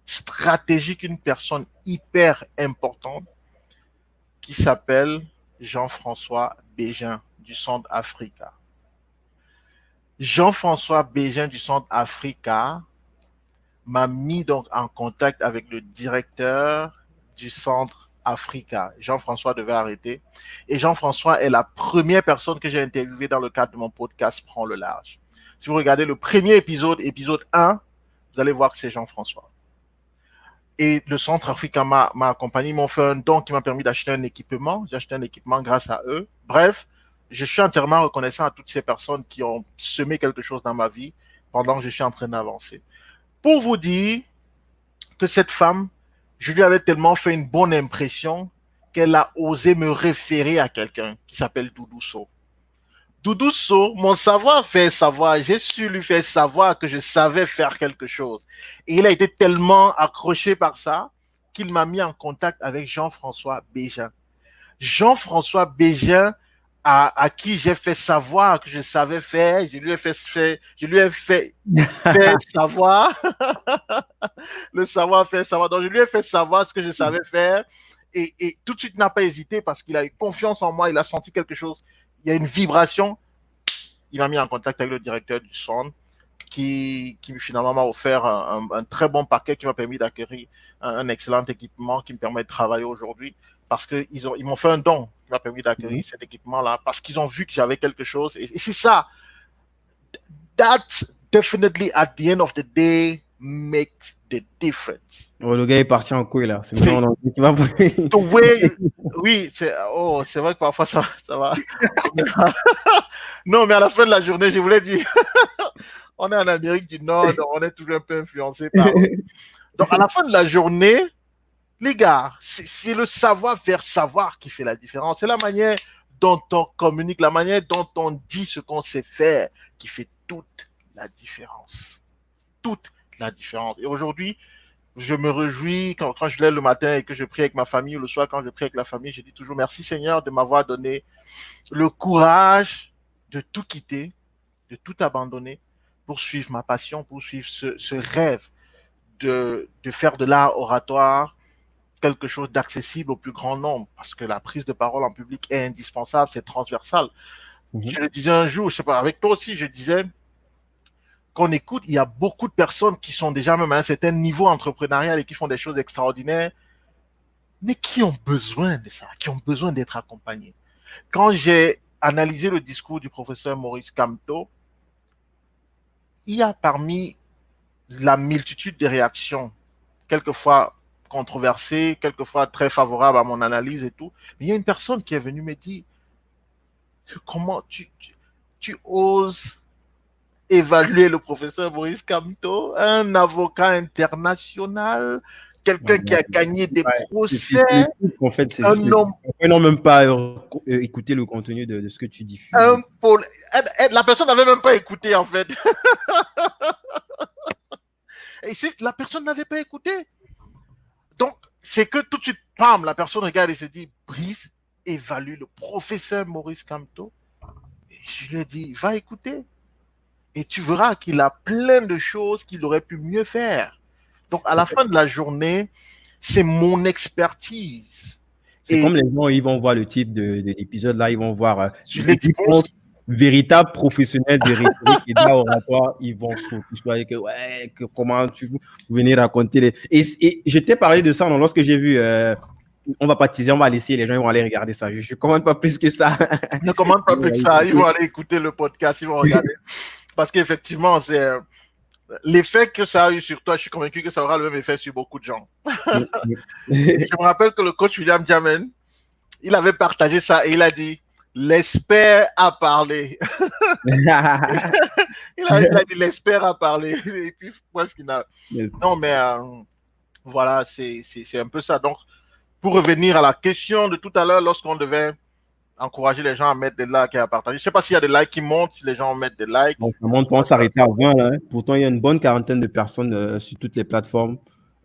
stratégique, une personne hyper importante qui s'appelle Jean-François Bégin du Centre Africa. Jean-François Bégin du Centre Africa m'a mis donc en contact avec le directeur du Centre Africa. Jean-François devait arrêter. Et Jean-François est la première personne que j'ai interviewée dans le cadre de mon podcast Prends le large. Si vous regardez le premier épisode, épisode 1, vous allez voir que c'est Jean-François. Et le Centre Africa m'a accompagné, ils m'ont fait un don qui m'a permis d'acheter un équipement. J'ai acheté un équipement grâce à eux. Bref, je suis entièrement reconnaissant à toutes ces personnes qui ont semé quelque chose dans ma vie pendant que je suis en train d'avancer. Pour vous dire que cette femme, je lui avais tellement fait une bonne impression qu'elle a osé me référer à quelqu'un qui s'appelle Doudou So. Doudou So, mon savoir-faire savoir, j'ai su lui faire savoir que je savais faire quelque chose. Et il a été tellement accroché par ça qu'il m'a mis en contact avec Jean-François Bégin. Jean-François Bégin, à qui j'ai fait savoir que je savais faire, je lui ai fait savoir, le savoir-faire savoir. Donc, je lui ai fait savoir ce que je savais faire. Et tout de suite, il n'a pas hésité parce qu'il a eu confiance en moi, il a senti quelque chose. Il y a une vibration. Il m'a mis en contact avec le directeur du centre qui finalement m'a offert un très bon paquet qui m'a permis d'acquérir un excellent équipement qui me permet de travailler aujourd'hui parce qu'ils m'ont fait un don qui m'a permis d'acquérir cet équipement-là parce qu'ils ont vu que j'avais quelque chose. Et c'est ça. That definitely at the end of the day makes the difference. Oh, le gars est parti en couille là. C'est maintenant on tu vas The way, oui, c'est vrai que parfois ça va. Non, mais à la fin de la journée, je voulais dire, on est en Amérique du Nord, donc on est toujours un peu influencé par. Donc à la fin de la journée, les gars, c'est le savoir-faire savoir qui fait la différence. C'est la manière dont on communique, la manière dont on dit ce qu'on sait faire qui fait toute la différence. Toute la différence. Et aujourd'hui, je me réjouis quand je lève le matin et que je prie avec ma famille, ou le soir quand je prie avec la famille, je dis toujours merci Seigneur de m'avoir donné le courage de tout quitter, de tout abandonner pour suivre ma passion, pour suivre ce rêve de faire de l'art oratoire quelque chose d'accessible au plus grand nombre, parce que la prise de parole en public est indispensable, c'est transversal. Je le disais un jour, je sais pas, avec toi aussi, je disais qu'on écoute, il y a beaucoup de personnes qui sont déjà même à un certain niveau entrepreneurial et qui font des choses extraordinaires, mais qui ont besoin de ça, qui ont besoin d'être accompagnés. Quand j'ai analysé le discours du professeur Maurice Kamto, il y a parmi la multitude de réactions, quelquefois controversées, quelquefois très favorables à mon analyse et tout, mais il y a une personne qui est venue me dire comment tu oses évaluer le professeur Maurice Kamto, un avocat international quelqu'un qui a gagné des procès, en fait, c'est un juste homme, ils n'ont même pas écouté le contenu de ce que tu diffuses. la personne n'avait même pas écouté en fait. Et la personne n'avait pas écouté. Donc, c'est que tout de suite, bam, la personne regarde et se dit, Brice évalue le professeur Maurice Kamto. Et je lui ai dit, va écouter. Et tu verras qu'il a plein de choses qu'il aurait pu mieux faire. Donc, à la fin de la journée, c'est mon expertise. C'est comme les gens, ils vont voir le titre de l'épisode, là, ils vont voir véritable professionnel de rhétorique et d'oratoire, ils vont sauter. Comment vous venez raconter les... Et je t'ai parlé de ça lorsque j'ai vu... on va pas teaser, on va laisser, les gens ils vont aller regarder ça. Je ne commande pas plus que ça. Ne commande pas plus que ça. Ils vont aller écouter le podcast, ils vont regarder. Parce qu'effectivement, c'est l'effet que ça a eu sur toi. Je suis convaincu que ça aura le même effet sur beaucoup de gens. Je me rappelle que le coach William Jamen, il avait partagé ça et il a dit l'expert a parlé. il a dit l'expert a parlé. Et puis, point final. Yes. Non, mais voilà, c'est un peu ça. Donc, pour revenir à la question de tout à l'heure, lorsqu'on devait encourager les gens à mettre des likes et à partager. Je ne sais pas s'il y a des likes qui montent, si les gens mettent des likes. Donc, ça monte, on s'arrêter à 20. Hein. Pourtant, il y a une bonne quarantaine de personnes sur toutes les plateformes,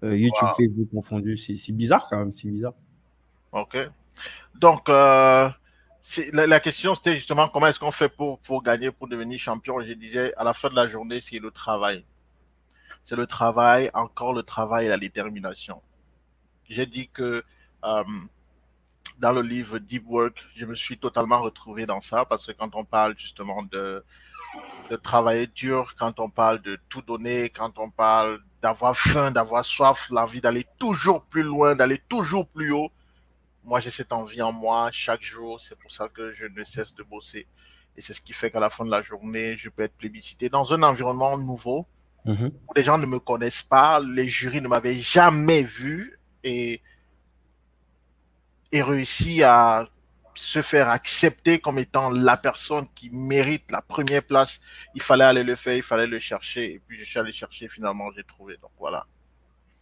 YouTube, Facebook confondus. C'est bizarre quand même, c'est bizarre. OK. Donc, la question, c'était justement comment est-ce qu'on fait pour gagner, pour devenir champion. Je disais, à la fin de la journée, c'est le travail. C'est le travail, encore le travail et la détermination. J'ai dit que dans le livre Deep Work, je me suis totalement retrouvé dans ça parce que quand on parle justement de travailler dur, quand on parle de tout donner, quand on parle d'avoir faim, d'avoir soif, l'envie d'aller toujours plus loin, d'aller toujours plus haut, moi j'ai cette envie en moi chaque jour, c'est pour ça que je ne cesse de bosser. Et c'est ce qui fait qu'à la fin de la journée, je peux être plébiscité dans un environnement nouveau où les gens ne me connaissent pas, les jurys ne m'avaient jamais vu et réussi à se faire accepter comme étant la personne qui mérite la première place. Il fallait aller le faire, il fallait le chercher. Et puis, je suis allé chercher, finalement, j'ai trouvé. Donc, voilà.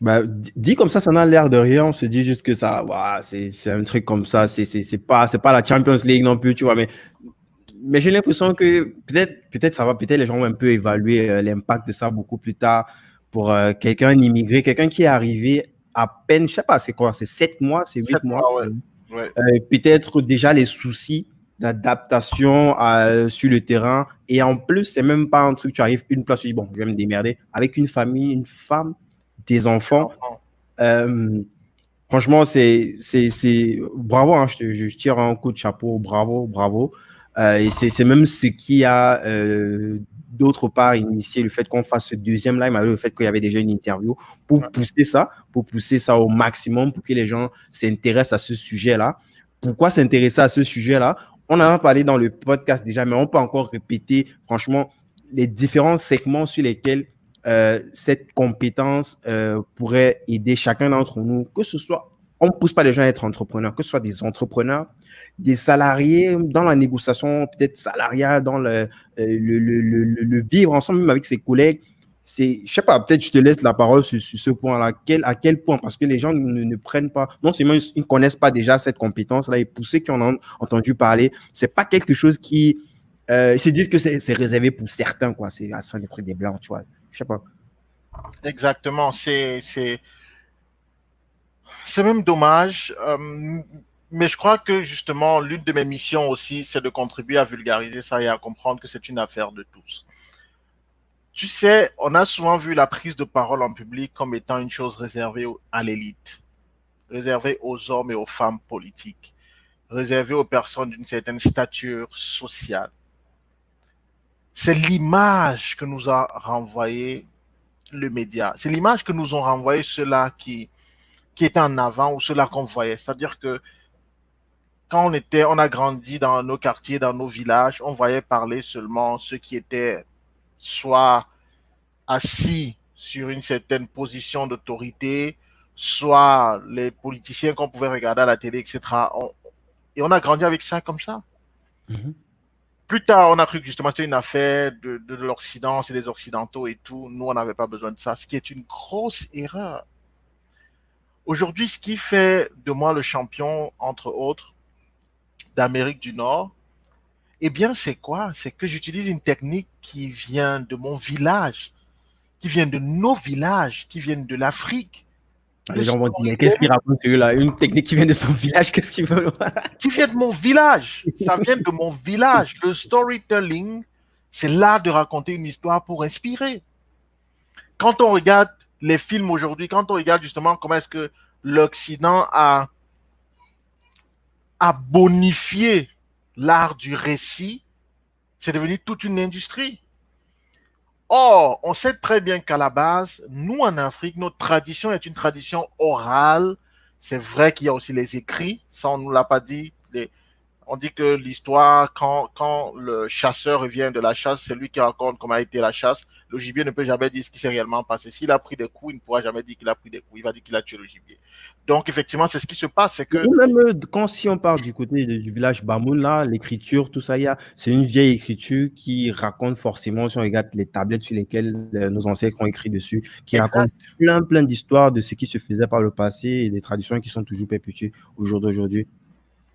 Bah, dit comme ça n'a l'air de rien. On se dit juste que ça, c'est un truc comme ça. C'est pas la Champions League non plus, tu vois. Mais j'ai l'impression que peut-être ça va, peut-être les gens vont un peu évaluer l'impact de ça beaucoup plus tard pour quelqu'un immigré, quelqu'un qui est arrivé à peine, je sais pas, c'est quoi, c'est 7 mois, c'est 8 mois. Ouais. Peut-être déjà les soucis d'adaptation sur le terrain. Et en plus, c'est même pas un truc, tu arrives une place, tu dis, bon, je vais me démerder. Avec une famille, une femme, des enfants. Franchement, c'est bravo, hein, je tire un coup de chapeau, bravo. Et c'est même ce qui a d'autre part initié le fait qu'on fasse ce deuxième live, malgré le fait qu'il y avait déjà une interview, pour pousser ça au maximum, pour que les gens s'intéressent à ce sujet-là. Pourquoi s'intéresser à ce sujet-là? On en a parlé dans le podcast déjà, mais on peut encore répéter, franchement, les différents segments sur lesquels cette compétence pourrait aider chacun d'entre nous, que ce soit, on ne pousse pas les gens à être entrepreneurs, que ce soit des entrepreneurs, des salariés dans la négociation peut-être salariale, dans le vivre ensemble même avec ses collègues. Je sais pas, peut-être je te laisse la parole sur ce point-là. À quel point? Parce que les gens ne prennent pas, non seulement ils ne connaissent pas déjà cette compétence-là, et pour ceux qui en ont entendu parler, c'est pas quelque chose qui, ils se disent que c'est réservé pour certains, quoi. C'est des trucs des blancs, tu vois. Je sais pas. Exactement, c'est même dommage, mais je crois que justement l'une de mes missions aussi, c'est de contribuer à vulgariser ça et à comprendre que c'est une affaire de tous. Tu sais, on a souvent vu la prise de parole en public comme étant une chose réservée à l'élite, réservée aux hommes et aux femmes politiques, réservée aux personnes d'une certaine stature sociale. C'est l'image que nous a renvoyé le média. C'est l'image que nous ont renvoyé ceux-là qui étaient en avant ou ceux-là qu'on voyait. C'est-à-dire que quand on a grandi dans nos quartiers, dans nos villages, on voyait parler seulement ceux qui étaient soit assis sur une certaine position d'autorité, soit les politiciens qu'on pouvait regarder à la télé, etc. Et on a grandi avec ça comme ça. Plus tard, on a cru que justement c'était une affaire de l'Occident, c'est des Occidentaux et tout. Nous, on n'avait pas besoin de ça, ce qui est une grosse erreur. Aujourd'hui, ce qui fait de moi le champion, entre autres, d'Amérique du Nord, eh bien, c'est quoi? C'est que j'utilise une technique qui vient de mon village, qui vient de nos villages, qui viennent de l'Afrique. Le Les gens vont dire, mais qu'est-ce qu'il storytelling raconte celui-là? Une technique qui vient de son village, qu'est-ce qu'il veut? qui vient de mon village. Ça vient de mon village. Le storytelling, c'est l'art de raconter une histoire pour inspirer. Quand on regarde les films aujourd'hui, quand on regarde justement comment est-ce que l'Occident a bonifié l'art du récit, c'est devenu toute une industrie. Or, on sait très bien qu'à la base, nous en Afrique, notre tradition est une tradition orale. C'est vrai qu'il y a aussi les écrits, ça on ne nous l'a pas dit. On dit que l'histoire, quand le chasseur revient de la chasse, c'est lui qui raconte comment a été la chasse. Le gibier ne peut jamais dire ce qui s'est réellement passé. S'il a pris des coups, il ne pourra jamais dire qu'il a pris des coups. Il va dire qu'il a tué le gibier. Donc, effectivement, c'est ce qui se passe. C'est que Ou même quand si on part du côté du village Bamoun, là, l'écriture, tout ça, c'est une vieille écriture qui raconte forcément, si on regarde les tablettes sur lesquelles nos ancêtres ont écrit dessus, qui raconte exact. plein d'histoires de ce qui se faisait par le passé et des traditions qui sont toujours perpétuées au jour d'aujourd'hui.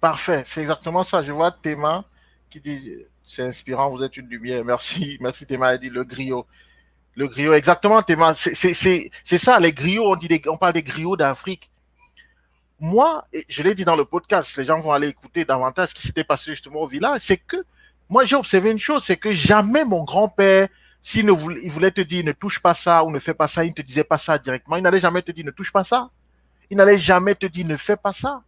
Parfait. C'est exactement ça. Je vois Théma qui dit c'est inspirant, vous êtes une lumière. Merci, merci Théma. Elle dit le griot. Le griot, exactement, Théma. C'est ça, les griots, on parle des griots d'Afrique. Moi, je l'ai dit dans le podcast, les gens vont aller écouter davantage ce qui s'était passé justement au village, c'est que moi j'ai observé une chose, c'est que jamais mon grand-père, s'il il voulait te dire ne touche pas ça ou ne fais pas ça, il ne te disait pas ça directement, il n'allait jamais te dire ne touche pas ça, il n'allait jamais te dire ne fais pas ça.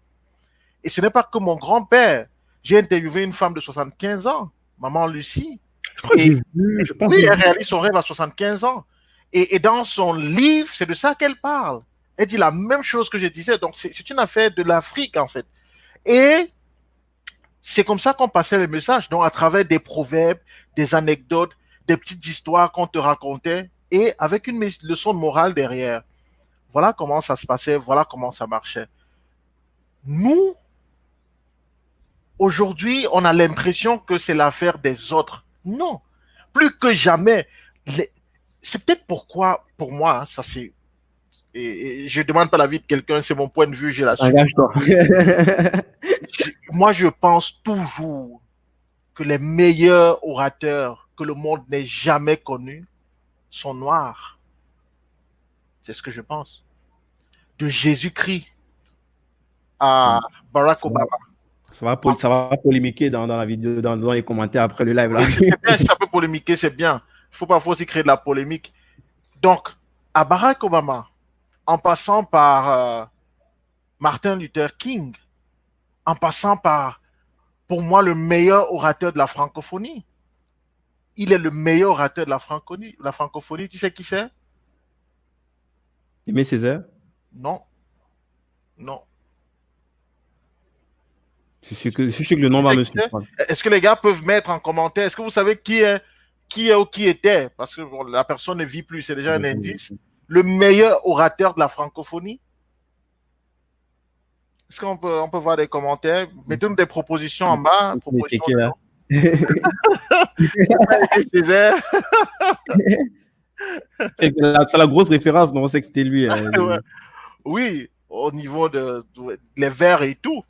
Et ce n'est pas que mon grand-père, j'ai interviewé une femme de 75 ans, maman Lucie, Je crois que et j'ai vu, je pense que oui, j'ai elle vu. réalise son rêve à 75 ans. Et dans son livre, c'est de ça qu'elle parle. Elle dit la même chose que je disais. Donc, c'est une affaire de l'Afrique, en fait. Et c'est comme ça qu'on passait les messages. Donc, à travers des proverbes, des anecdotes, des petites histoires qu'on te racontait et avec une leçon de morale derrière. Voilà comment ça se passait, voilà comment ça marchait. Nous, aujourd'hui, on a l'impression que c'est l'affaire des autres. Non, plus que jamais. C'est peut-être pourquoi, pour moi, ça c'est. Et je ne demande pas l'avis de quelqu'un, c'est mon point de vue, j'ai la suite. Engage-toi. Moi, je pense toujours que les meilleurs orateurs que le monde n'ait jamais connus sont noirs. C'est ce que je pense. De Jésus-Christ à Barack Ça va, Obama. ça va polémiquer dans la vidéo, dans les commentaires après le live là. Oui, c'est bien, si ça peut polémiquer, c'est bien. Il ne faut pas aussi créer de la polémique. Donc, à Barack Obama, en passant par Martin Luther King, en passant par, pour moi, le meilleur orateur de la francophonie. Il est le meilleur orateur de la francophonie. Tu sais qui c'est? Aimé Césaire, Non, non. je suis sûr que le nom Tu va sais me qui c'est? surprendre. Est-ce que les gars peuvent mettre en commentaire? Est-ce que vous savez qui est ou qui était? Parce que bon, la personne ne vit plus, c'est déjà un indice. Le meilleur orateur de la francophonie. Est-ce on peut voir des commentaires? Mettez-nous des propositions en bas. Propositions de nom. Césaire. C'est la grosse référence, non? On sait que c'était lui. Ouais. Oui, au niveau de les vers et tout.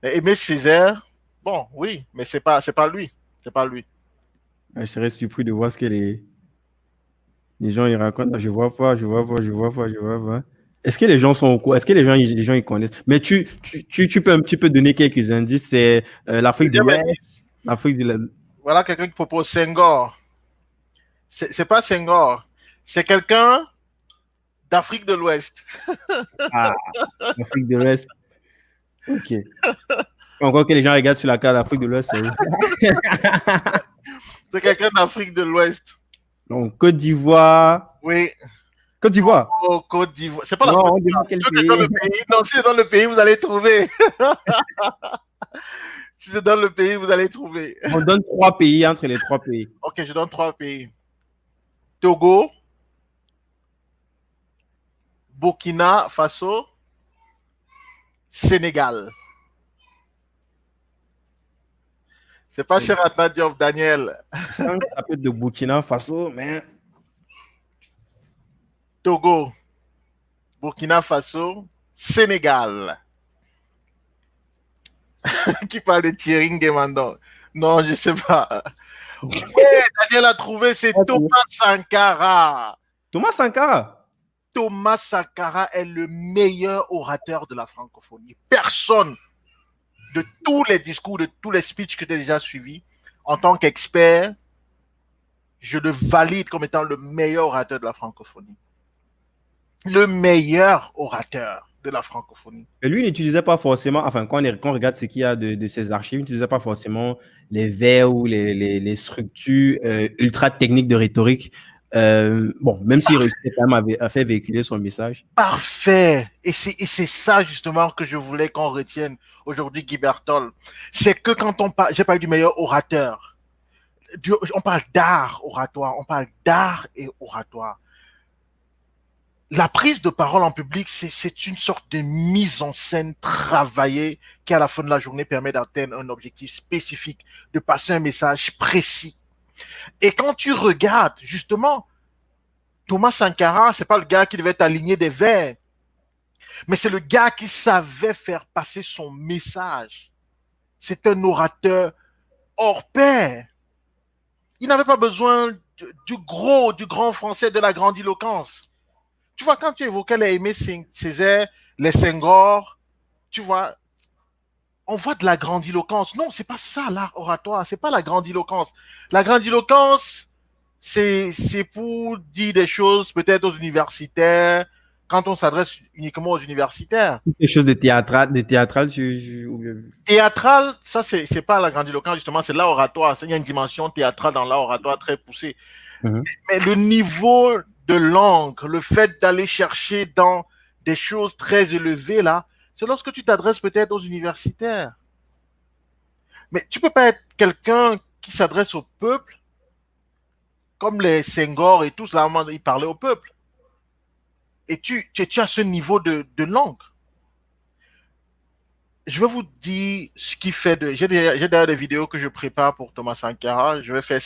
Aimé Césaire, bon, oui, mais c'est pas lui. C'est pas lui. Je serais surpris de voir ce que les gens ils racontent. Je vois pas, je vois pas, je vois pas, je vois pas. Est-ce que les gens sont au courant? Est-ce que les gens ils connaissent? Mais tu peux un petit peu donner quelques indices. C'est l'Afrique de l'Ouest, l'Afrique de l'Est. Voilà quelqu'un qui propose Senghor. C'est pas Senghor. C'est quelqu'un d'Afrique de l'Ouest. Ah, l'Afrique de l'Ouest. Ok. Encore que les gens regardent sur la carte d'Afrique de l'Ouest, c'est où? C'est quelqu'un d'Afrique de l'Ouest. Donc, Côte d'Ivoire. Oui. Côte d'Ivoire. Oh, Côte d'Ivoire. C'est pas la Non, Côte on d'Ivoire. demande quel Si pays. dans le pays. Non, si c'est dans le pays, vous allez trouver. Si c'est dans le pays, vous allez trouver. On donne 3 pays entre les 3 pays. Ok, je donne 3 pays. Togo, Burkina Faso, Sénégal. C'est pas Cheratna Diop, Daniel. Ça peut être de Burkina Faso, mais. Togo, Burkina Faso, Sénégal. Qui parle de Thierry Nguemandon? Non, je sais pas. Ouais, Daniel a trouvé, c'est Thomas Sankara. Thomas Sankara. Thomas Sankara est le meilleur orateur de la francophonie. Personne de tous les discours, de tous les speeches que tu as déjà suivis, en tant qu'expert, je le valide comme étant le meilleur orateur de la francophonie. Le meilleur orateur de la francophonie. Et lui, il n'utilisait pas forcément, enfin, quand on regarde ce qu'il y a de ses archives, il n'utilisait pas forcément les vers ou les structures ultra techniques de rhétorique. Bon, même s'il réussissait quand même à faire véhiculer son message. Parfait. Et c'est ça justement que je voulais qu'on retienne aujourd'hui, Guy Berthold. C'est que quand on parle, j'ai parlé du meilleur orateur. On parle d'art oratoire, on parle d'art et oratoire. La prise de parole en public, c'est une sorte de mise en scène travaillée qui, à la fin de la journée, permet d'atteindre un objectif spécifique, de passer un message précis. Et quand tu regardes, justement, Thomas Sankara, c'est pas le gars qui devait t'aligner des vers, mais c'est le gars qui savait faire passer son message. C'est un orateur hors pair. Il n'avait pas besoin du grand français, de la grandiloquence. Tu vois, quand tu évoquais les Aimé Césaire, les Senghor, tu vois, on voit de la grandiloquence. Non, c'est pas ça l'art oratoire, c'est pas la grandiloquence. La grandiloquence, c'est pour dire des choses peut-être aux universitaires, quand on s'adresse uniquement aux universitaires. Quelque chose de théâtral, Théâtral, ça, c'est pas la grandiloquence, justement, c'est l'art oratoire. Il y a une dimension théâtrale dans l'art oratoire très poussée. Mais le niveau de langue, le fait d'aller chercher dans des choses très élevées, là, c'est lorsque tu t'adresses peut-être aux universitaires. Mais tu peux pas être quelqu'un qui s'adresse au peuple, comme les Senghor et tous, là, ils parlaient au peuple. Et tu as ce niveau de langue. Je vais vous dire ce qui fait de... J'ai d'ailleurs des vidéos que je prépare pour Thomas Sankara. Je vais faire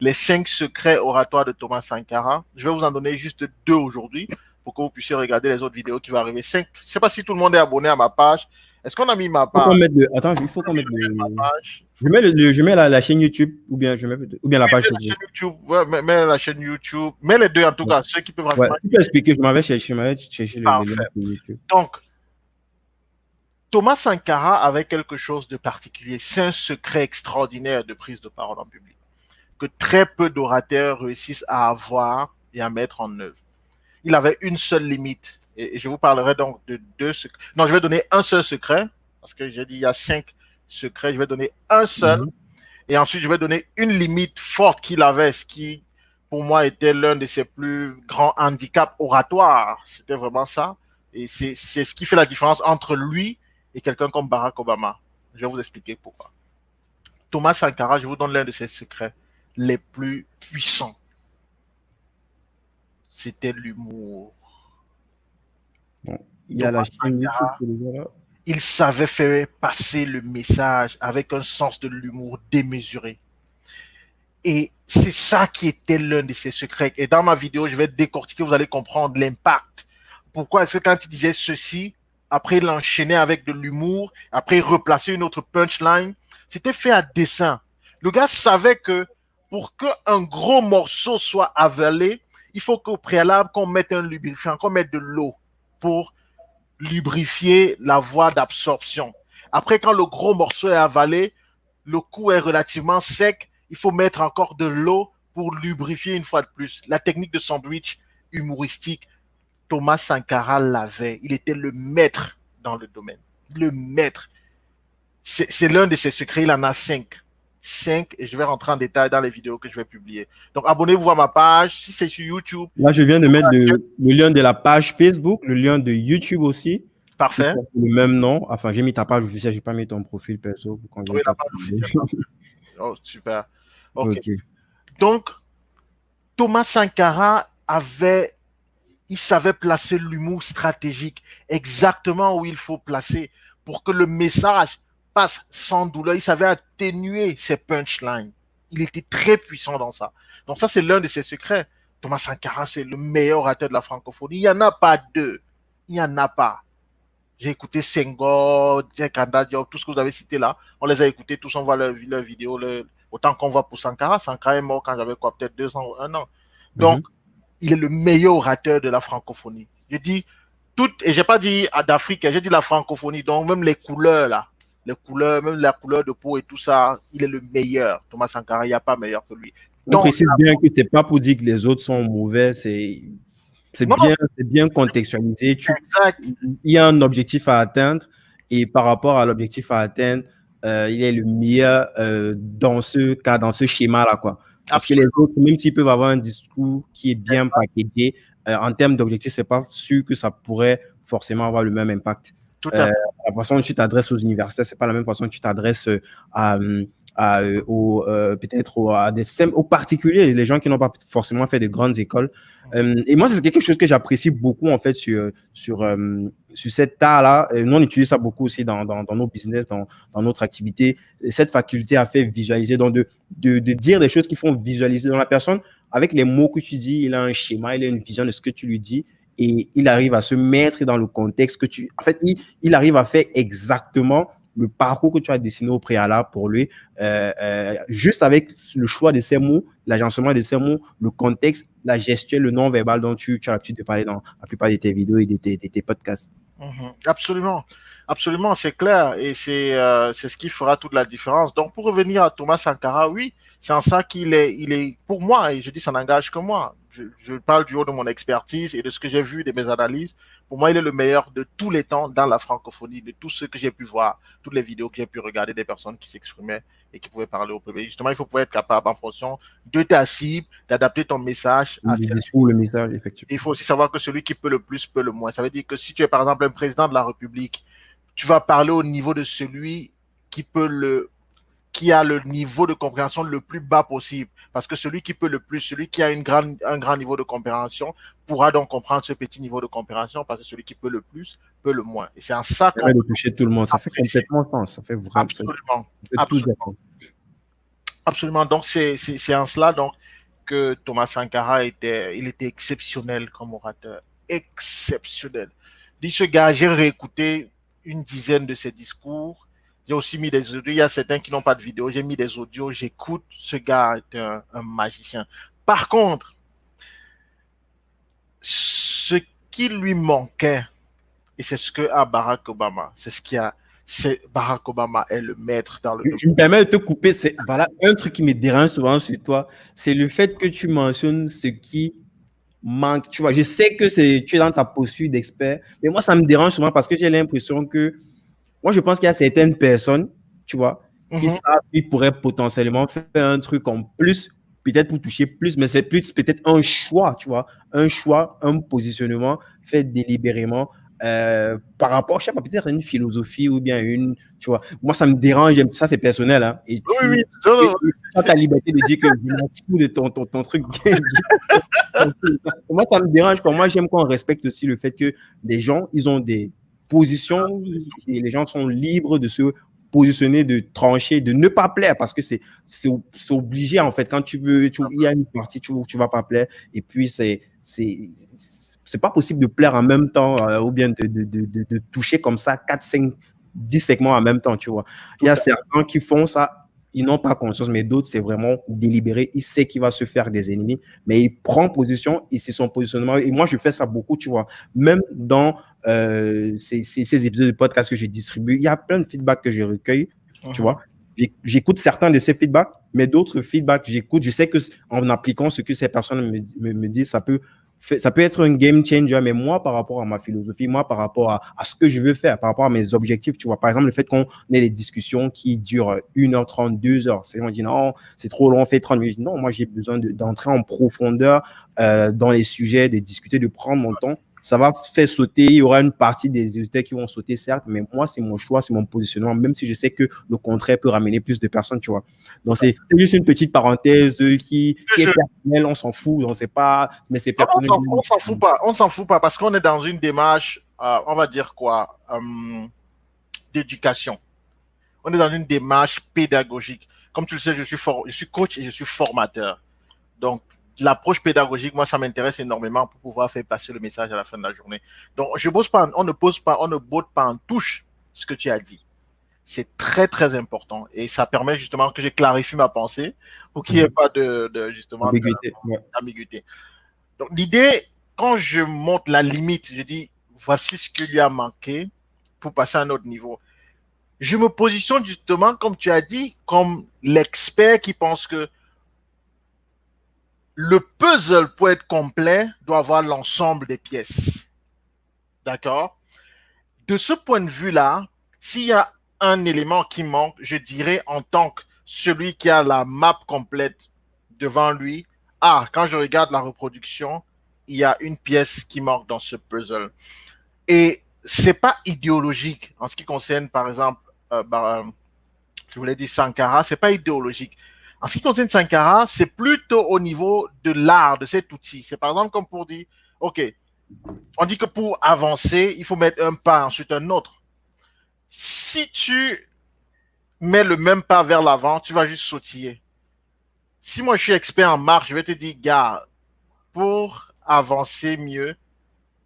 les 5 secrets oratoires de Thomas Sankara. Je vais vous en donner juste 2 aujourd'hui pour que vous puissiez regarder les autres vidéos qui vont arriver. 5. Je ne sais pas si tout le monde est abonné à ma page. Est-ce qu'on a mis ma page? Attends, il faut qu'on mette je mets la chaîne YouTube ou bien la page Facebook. La chaîne YouTube, ouais, mets la chaîne YouTube. Mets les 2 en tout cas, ceux qui peuvent vraiment. Tu peux expliquer, je m'avais cherché le lien sur YouTube. Donc, Thomas Sankara avait quelque chose de particulier. C'est un secret extraordinaire de prise de parole en public que très peu d'orateurs réussissent à avoir et à mettre en œuvre. Il avait une seule limite. Et je vous parlerai donc de 2 secrets. Non, je vais donner un seul secret, parce que j'ai dit il y a 5 secrets. Je vais donner un seul. Et ensuite, je vais donner une limite forte qu'il avait, ce qui, pour moi, était l'un de ses plus grands handicaps oratoires. C'était vraiment ça. Et c'est ce qui fait la différence entre lui et quelqu'un comme Barack Obama. Je vais vous expliquer pourquoi. Thomas Sankara, je vous donne l'un de ses secrets les plus puissants. C'était l'humour. Bon, il y a la chaîne YouTube. Il savait faire passer le message avec un sens de l'humour démesuré. Et c'est ça qui était l'un de ses secrets. Et dans ma vidéo, je vais décortiquer, vous allez comprendre l'impact. Pourquoi est-ce que quand il disait ceci, après il enchaînait avec de l'humour, après il replaçait une autre punchline, c'était fait à dessein. Le gars savait que pour qu'un gros morceau soit avalé, il faut qu'au préalable, qu'on mette un lubrifiant, qu'on mette de l'eau pour lubrifier la voie d'absorption. Après, quand le gros morceau est avalé, le cou est relativement sec, il faut mettre encore de l'eau pour lubrifier une fois de plus. La technique de sandwich humoristique, Thomas Sankara l'avait. Il était le maître dans le domaine. Le maître. C'est l'un de ses secrets. Il en a 5. 5, et je vais rentrer en détail dans les vidéos que je vais publier. Donc, abonnez-vous à ma page. Si c'est sur YouTube. Là, je viens de mettre le lien de la page Facebook, le lien de YouTube aussi. Parfait. Le même nom. Enfin, j'ai mis ta page officielle, j'ai pas mis ton profil perso. Oui, la page officielle. Oh, super. Okay. Donc, Thomas Sankara il savait placer l'humour stratégique exactement où il faut placer pour que le message passe sans douleur. Il savait atténuer ses punchlines. Il était très puissant dans ça. Donc ça, c'est l'un de ses secrets. Thomas Sankara, c'est le meilleur orateur de la francophonie. Il n'y en a pas 2. Il n'y en a pas. J'ai écouté Senghor, Jack Anda Diop, tout ce que vous avez cité là. On les a écoutés tous, on voit leurs vidéos. Autant qu'on voit pour Sankara. Sankara est mort quand j'avais quoi, peut-être 2 ans ou 1 an. Donc, il est le meilleur orateur de la francophonie. Je dis et j'ai pas dit d'Afrique, j'ai dit la francophonie. Donc, même les couleurs là, les couleurs, même la couleur de peau et tout ça, il est le meilleur. Thomas Sankara, il n'y a pas meilleur que lui. On précise bien que c'est pas pour dire que les autres sont mauvais, c'est bien contextualisé. Il y a un objectif à atteindre et par rapport à l'objectif à atteindre, il est le meilleur dans ce schéma-là, quoi. Parce que les autres, même s'ils peuvent avoir un discours qui est bien packagé, en termes d'objectifs, c'est pas sûr que ça pourrait forcément avoir le même impact. La façon dont tu t'adresses aux universitaires, c'est pas la même façon que tu t'adresses aux particuliers, les gens qui n'ont pas forcément fait de grandes écoles. Et moi, c'est quelque chose que j'apprécie beaucoup, en fait, sur cet art-là. Nous, on utilise ça beaucoup aussi dans nos business, dans notre activité. Cette faculté à faire visualiser, donc de dire des choses qui font visualiser dans la personne. Avec les mots que tu dis, il a un schéma, il a une vision de ce que tu lui dis. Et il arrive à se mettre dans le contexte que tu... En fait, il arrive à faire exactement le parcours que tu as dessiné au préalable pour lui, juste avec le choix de ces mots, l'agencement de ces mots, le contexte, la gestuelle, le non-verbal dont tu as l'habitude de parler dans la plupart de tes vidéos et de tes podcasts. Absolument. Absolument, c'est clair. Et c'est ce qui fera toute la différence. Donc, pour revenir à Thomas Sankara, oui, c'est en ça qu'il est, pour moi, et je dis ça n'engage que moi, je parle du haut de mon expertise et de ce que j'ai vu, de mes analyses. Pour moi, il est le meilleur de tous les temps dans la francophonie, de tout ce que j'ai pu voir, toutes les vidéos que j'ai pu regarder des personnes qui s'exprimaient et qui pouvaient parler au public. Justement, il faut pouvoir être capable, en fonction de ta cible, d'adapter ton message à le message, effectivement. Il faut aussi savoir que celui qui peut le plus peut le moins. Ça veut dire que si tu es, par exemple, un président de la République, tu vas parler au niveau de celui qui a le niveau de compréhension le plus bas possible. Parce que celui qui peut le plus, celui qui a un grand niveau de compréhension, pourra donc comprendre ce petit niveau de compréhension, parce que celui qui peut le plus, peut le moins. Et c'est en ça qu'on peut toucher tout le monde. Ça fait complètement sens. Ça fait vraiment absolument. Absolument. Donc, c'est en cela donc, que Thomas Sankara était exceptionnel comme orateur. Exceptionnel. Dis ce gars, j'ai réécouté une dizaine de ses discours. J'ai aussi mis des audios. Il y a certains qui n'ont pas de vidéo. J'ai mis des audios. J'écoute. Ce gars est un magicien. Par contre, ce qui lui manquait, et c'est ce que a Barack Obama, Barack Obama est le maître dans le domaine. Je me permets de te couper. Voilà un truc qui me dérange souvent sur toi. C'est le fait que tu mentionnes ce qui manque. Tu vois, je sais que tu es dans ta posture d'expert, mais moi, ça me dérange souvent parce que j'ai l'impression que moi, je pense qu'il y a certaines personnes, tu vois, qui savent qu'ils pourraient potentiellement faire un truc en plus, peut-être pour toucher plus, mais c'est plus peut-être un choix, tu vois, un positionnement fait délibérément par rapport, je sais pas, peut-être à une philosophie ou bien tu vois, moi, ça me dérange, ça, c'est personnel, hein, et tu as ta liberté de dire que je m'en fous de ton truc. Moi, ça me dérange, moi, j'aime qu'on respecte aussi le fait que les gens, ils ont des position et les gens sont libres de se positionner, de trancher, de ne pas plaire parce que c'est obligé en fait. Quand il y a une partie où tu vas pas plaire et puis c'est pas possible de plaire en même temps ou bien de toucher comme ça 4, 5, 10 segments en même temps, tu vois. Il y a certains qui font ça, ils n'ont pas conscience, mais d'autres, c'est vraiment délibéré. Il sait qu'il va se faire des ennemis, mais il prend position et c'est son positionnement. Et moi, je fais ça beaucoup, tu vois. Même dans ces épisodes de podcast que je distribue, il y a plein de feedbacks que je recueille, tu vois. J'écoute certains de ces feedbacks, mais d'autres feedbacks, j'écoute. Je sais qu'en appliquant ce que ces personnes me disent, ça peut être un game changer, mais moi, par rapport à ma philosophie, moi, par rapport à ce que je veux faire, par rapport à mes objectifs, tu vois, par exemple, le fait qu'on ait des discussions qui durent 1h30, 2h, c'est on dit non, c'est trop long, on fait 30 minutes. Non, moi, j'ai besoin d'entrer en profondeur dans les sujets, de discuter, de prendre mon temps. Ça va faire sauter, il y aura une partie des auditeurs qui vont sauter, certes, mais moi, c'est mon choix, c'est mon positionnement, même si je sais que le contraire peut ramener plus de personnes, tu vois. Donc, c'est juste une petite parenthèse qui est personnelle, on s'en fout, on sait pas, mais c'est personnel. On s'en fout pas, parce qu'on est dans une démarche, on va dire quoi, d'éducation. On est dans une démarche pédagogique. Comme tu le sais, je suis coach et je suis formateur. Donc, l'approche pédagogique, moi, ça m'intéresse énormément pour pouvoir faire passer le message à la fin de la journée. Donc, on ne botte pas en touche ce que tu as dit. C'est très, très important. Et ça permet justement que je clarifie ma pensée pour qu'il n'y ait pas justement, Ambiguïté. Ouais. d'ambiguïté. Donc, l'idée, quand je monte la limite, je dis, voici ce qui lui a manqué pour passer à un autre niveau. Je me positionne justement, comme tu as dit, comme l'expert qui pense que le puzzle, pour être complet, doit avoir l'ensemble des pièces. D'accord? De ce point de vue-là, s'il y a un élément qui manque, je dirais en tant que celui qui a la map complète devant lui, ah, quand je regarde la reproduction, il y a une pièce qui manque dans ce puzzle. Et c'est pas idéologique en ce qui concerne, par exemple, je voulais dire Sankara, c'est pas idéologique. En ce qui concerne Sankara, c'est plutôt au niveau de l'art, de cet outil. C'est par exemple comme pour dire, OK, on dit que pour avancer, il faut mettre un pas, ensuite un autre. Si tu mets le même pas vers l'avant, tu vas juste sautiller. Si moi je suis expert en marche, je vais te dire, gars, pour avancer mieux,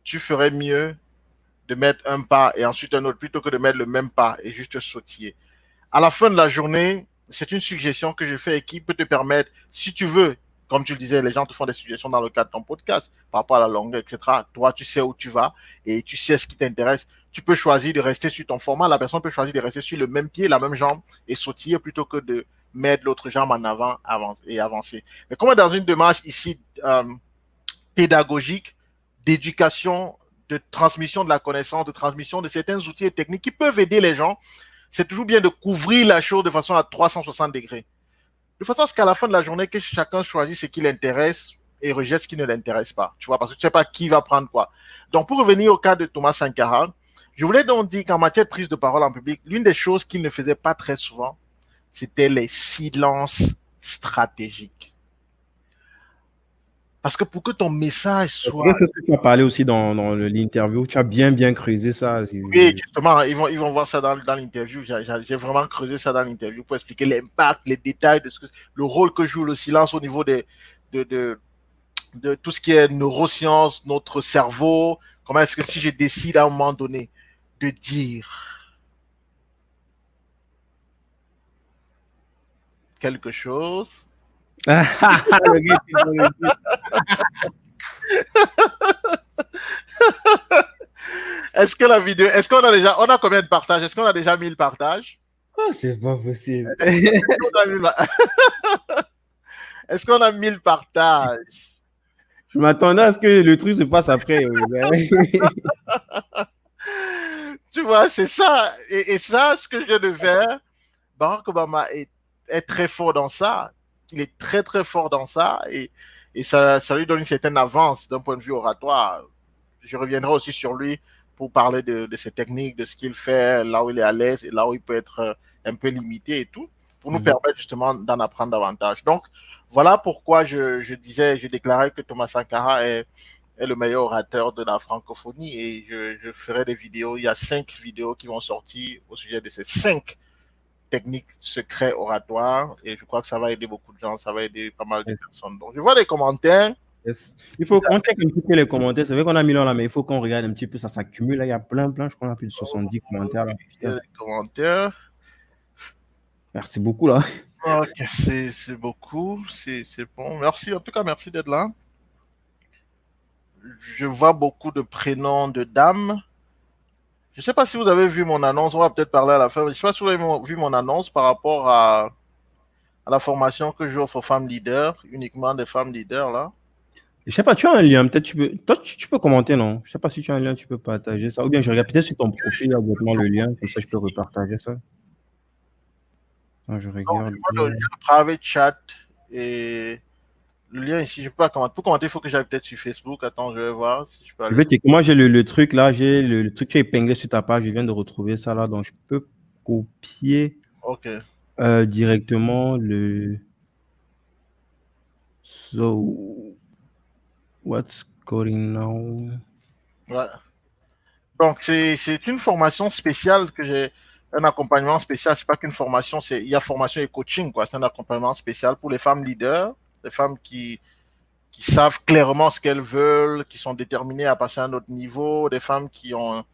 tu ferais mieux de mettre un pas et ensuite un autre plutôt que de mettre le même pas et juste sautiller. À la fin de la journée, c'est une suggestion que je fais et qui peut te permettre, si tu veux, comme tu le disais, les gens te font des suggestions dans le cadre de ton podcast par rapport à la longueur, etc. Toi, tu sais où tu vas et tu sais ce qui t'intéresse. Tu peux choisir de rester sur ton format. La personne peut choisir de rester sur le même pied, la même jambe et sautiller plutôt que de mettre l'autre jambe en avant et avancer. Mais comme dans une démarche ici pédagogique, d'éducation, de transmission de la connaissance, de transmission de certains outils et techniques qui peuvent aider les gens, c'est toujours bien de couvrir la chose de façon à 360 degrés. De façon à ce qu'à la fin de la journée, que chacun choisisse ce qui l'intéresse et rejette ce qui ne l'intéresse pas. Tu vois, parce que tu ne sais pas qui va prendre quoi. Donc, pour revenir au cas de Thomas Sankara, je voulais donc dire qu'en matière de prise de parole en public, l'une des choses qu'il ne faisait pas très souvent, c'était les silences stratégiques. Parce que pour que ton message C'est soit... quelque chose que tu as parlé aussi dans l'interview. Tu as bien creusé ça. Oui, justement, ils vont voir ça dans l'interview. J'ai vraiment creusé ça dans l'interview pour expliquer l'impact, les détails de le rôle que joue le silence au niveau de, de tout ce qui est neurosciences, notre cerveau. Comment est-ce que si je décide à un moment donné de dire quelque chose, est-ce que la vidéo, est-ce qu'on a déjà, on a combien de partages? Est-ce qu'on a déjà 1000 partages? Oh, c'est pas possible. Est-ce qu'on a 1000 partages? Je m'attendais à ce que le truc se passe après. Tu vois, c'est ça. Et ça, ce que je viens de faire, Barack Obama est très fort dans ça. Il est très, très fort dans ça. Et ça lui donne une certaine avance d'un point de vue oratoire. Je reviendrai aussi sur lui pour parler de ses techniques, de ce qu'il fait, là où il est à l'aise et là où il peut être un peu limité et tout, pour nous permettre justement d'en apprendre davantage. Donc, voilà pourquoi je déclarais que Thomas Sankara est le meilleur orateur de la francophonie et je ferai des vidéos. Il y a 5 vidéos qui vont sortir au sujet de ces 5 techniques secrets oratoires et je crois que ça va aider beaucoup de gens, ça va aider pas mal de personnes. Donc, je vois des commentaires. Yes. Il faut qu'on check un petit peu les commentaires. C'est vrai qu'on a mis là, mais il faut qu'on regarde un petit peu. Ça s'accumule. Là, il y a plein. Je crois qu'on a plus de 70 commentaires. Là. Il y a des commentaires. Merci beaucoup, là. Ok, c'est beaucoup. C'est bon. Merci. En tout cas, merci d'être là. Je vois beaucoup de prénoms de dames. Je ne sais pas si vous avez vu mon annonce. On va peut-être parler à la fin. Je ne sais pas si vous avez vu mon annonce par rapport à la formation que j'offre aux femmes leaders, uniquement des femmes leaders, là. Je sais pas, tu as un lien, peut-être tu peux. Toi, tu peux commenter, non? Je sais pas si tu as un lien, tu peux partager ça. Ou bien je regarde peut-être sur ton profil, il y a directement le lien, comme ça je peux repartager ça. Attends, je regarde. Donc, je vois le private chat et le lien ici, je peux pas commenter. Pour commenter, il faut que j'aille peut-être sur Facebook. Attends, je vais voir si je peux aller. Moi, j'ai le truc là, j'ai le truc que tu as épinglé sur ta page, je viens de retrouver ça là, donc je peux copier directement le. So, what's going now? Ouais. Donc, c'est une formation spéciale que j'ai, un accompagnement spécial. C'est pas qu'une formation, il y a formation et coaching, quoi. C'est un accompagnement spécial pour les femmes leaders, les femmes qui qui savent clairement ce qu'elles veulent, qui sont déterminées à passer à un autre niveau, des femmes qui ont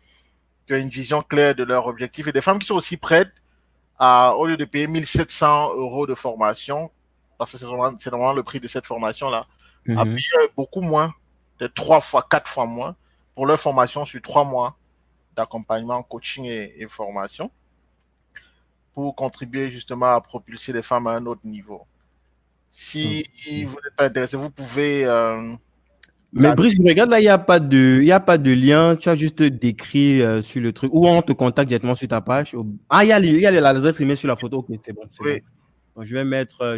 une vision claire de leur objectif et des femmes qui sont aussi prêtes à, au lieu de payer 1 700 € de formation, parce que c'est normalement le prix de cette formation-là, à Mhm. payer beaucoup moins, peut-être 3 fois, 4 fois moins pour leur formation sur 3 mois d'accompagnement, coaching et formation pour contribuer justement à propulser les femmes à un autre niveau. Si vous n'êtes pas intéressé, vous pouvez Mais Brice, je regarde là, il y a pas de lien. Tu as juste décrit sur le truc. Ou on te contacte directement sur ta page. Ah, il y a l'adresse email sur la photo. Ok, c'est bon, c'est bon. oui, Donc, je vais mettre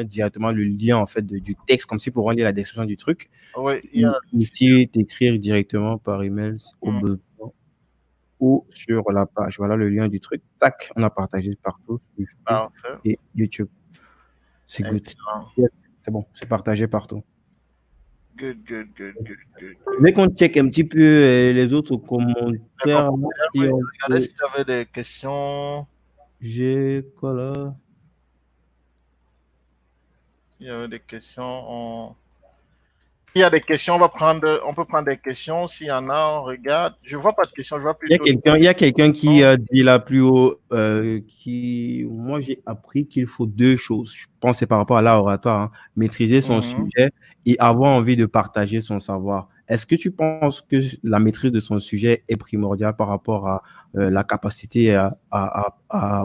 directement le lien en fait du texte, comme si pour rendre la description du truc. oui, il y Et a aussi t'écrire directement par email au hum, besoin ou sur la page. Voilà le lien du truc. Tac, on a partagé partout. Sur Facebook parfait. et YouTube. C'est good. Excellent. Yes, c'est bon, c'est partagé partout. Good, good, good, good, good. Dès qu'on check un petit peu les autres Les commentaires, là, commentaires, si oui, on regardez peut. s'il y avait des questions. J'ai quoi là? Il y avait des questions. Il y a des questions, on peut prendre des questions. S'il y en a, on regarde. Je vois pas de questions, je vois plutôt des Il y a quelqu'un qui questions. dit là plus haut, moi j'ai appris qu'il faut deux choses. Je pense que c'est par rapport à l'oratoire, hein. Maîtriser son Mhm. sujet et avoir envie de partager son savoir. Est-ce que tu penses que la maîtrise de son sujet est primordiale par rapport à la capacité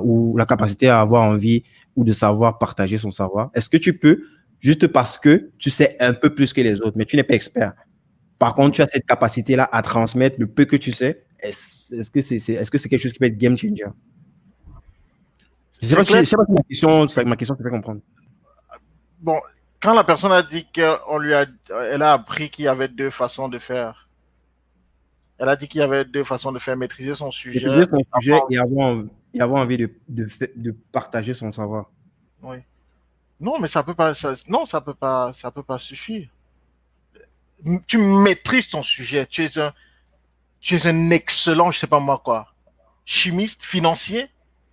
ou la capacité à avoir envie ou de savoir partager son savoir? Est-ce que tu peux, juste parce que tu sais un peu plus que les autres, mais tu n'es pas expert? Par contre, tu as cette capacité-là à transmettre le peu que tu sais. Est-ce que est-ce que c'est quelque chose qui peut être game changer? Je sais pas C'est clair. si ma question te fait comprendre. Bon, quand la personne a dit elle a appris qu'il y avait deux façons de faire. Elle a dit qu'il y avait deux façons de faire maîtriser son sujet. Maîtriser son sujet et avoir envie de partager son savoir. Oui. Non, mais ça peut pas, non, ça peut pas suffire. Tu maîtrises ton sujet. Tu es un excellent, je sais pas moi quoi, chimiste, financier.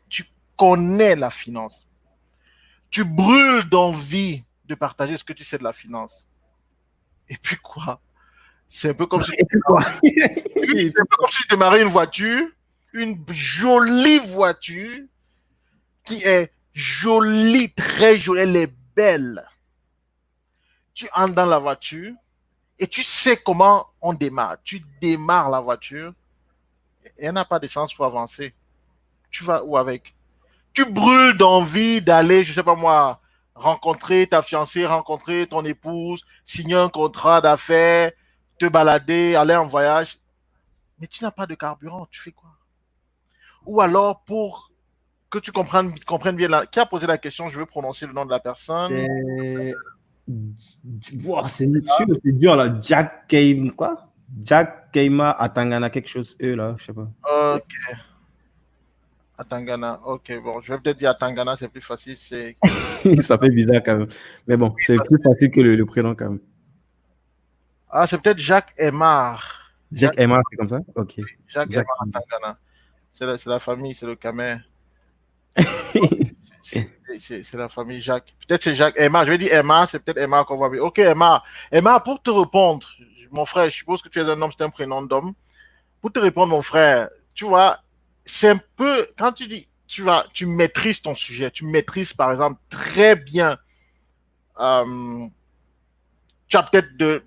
Tu connais la finance. Tu brûles d'envie de partager ce que tu sais de la finance. Et puis quoi? C'est un peu comme si Et puis quoi? c'est un peu comme si tu démarrais une voiture, une jolie voiture qui est jolie, très jolie, elle est belle. Tu entres dans la voiture et tu sais comment on démarre. Tu démarres la voiture et elle n'a pas d'essence pour avancer. Tu vas où avec? Tu brûles d'envie d'aller, je sais pas moi, rencontrer ta fiancée, rencontrer ton épouse, signer un contrat d'affaires, te balader, aller en voyage. Mais tu n'as pas de carburant, tu fais quoi? Ou alors, pour que tu comprennes bien, qui a posé la question, je veux prononcer le nom de la personne. C'est. Wow, c'est sûr, c'est dur là. Jack Keima, quoi? Jack Keima Atangana, quelque chose, eux là, je sais pas. Ok, Atangana. Ok, bon, je vais peut-être dire Atangana, c'est plus facile. Ça fait bizarre quand même. Mais bon, c'est plus facile que le prénom quand même. Ah, c'est peut-être Jacques Aymar. Jack Emma, c'est comme ça? Ok. Jacques Jack. Aymar Atangana. C'est la famille, c'est le Camer. C'est la famille Jacques. Peut-être c'est Jacques. Emma, je vais dire Emma, c'est peut-être Emma qu'on va dire. Ok, Emma. Emma, pour te répondre, mon frère, je suppose que tu es un homme, c'est un prénom d'homme. Pour te répondre, mon frère, tu vois, c'est un peu, quand tu dis, tu maîtrises ton sujet, tu maîtrises par exemple très bien, euh, tu as peut-être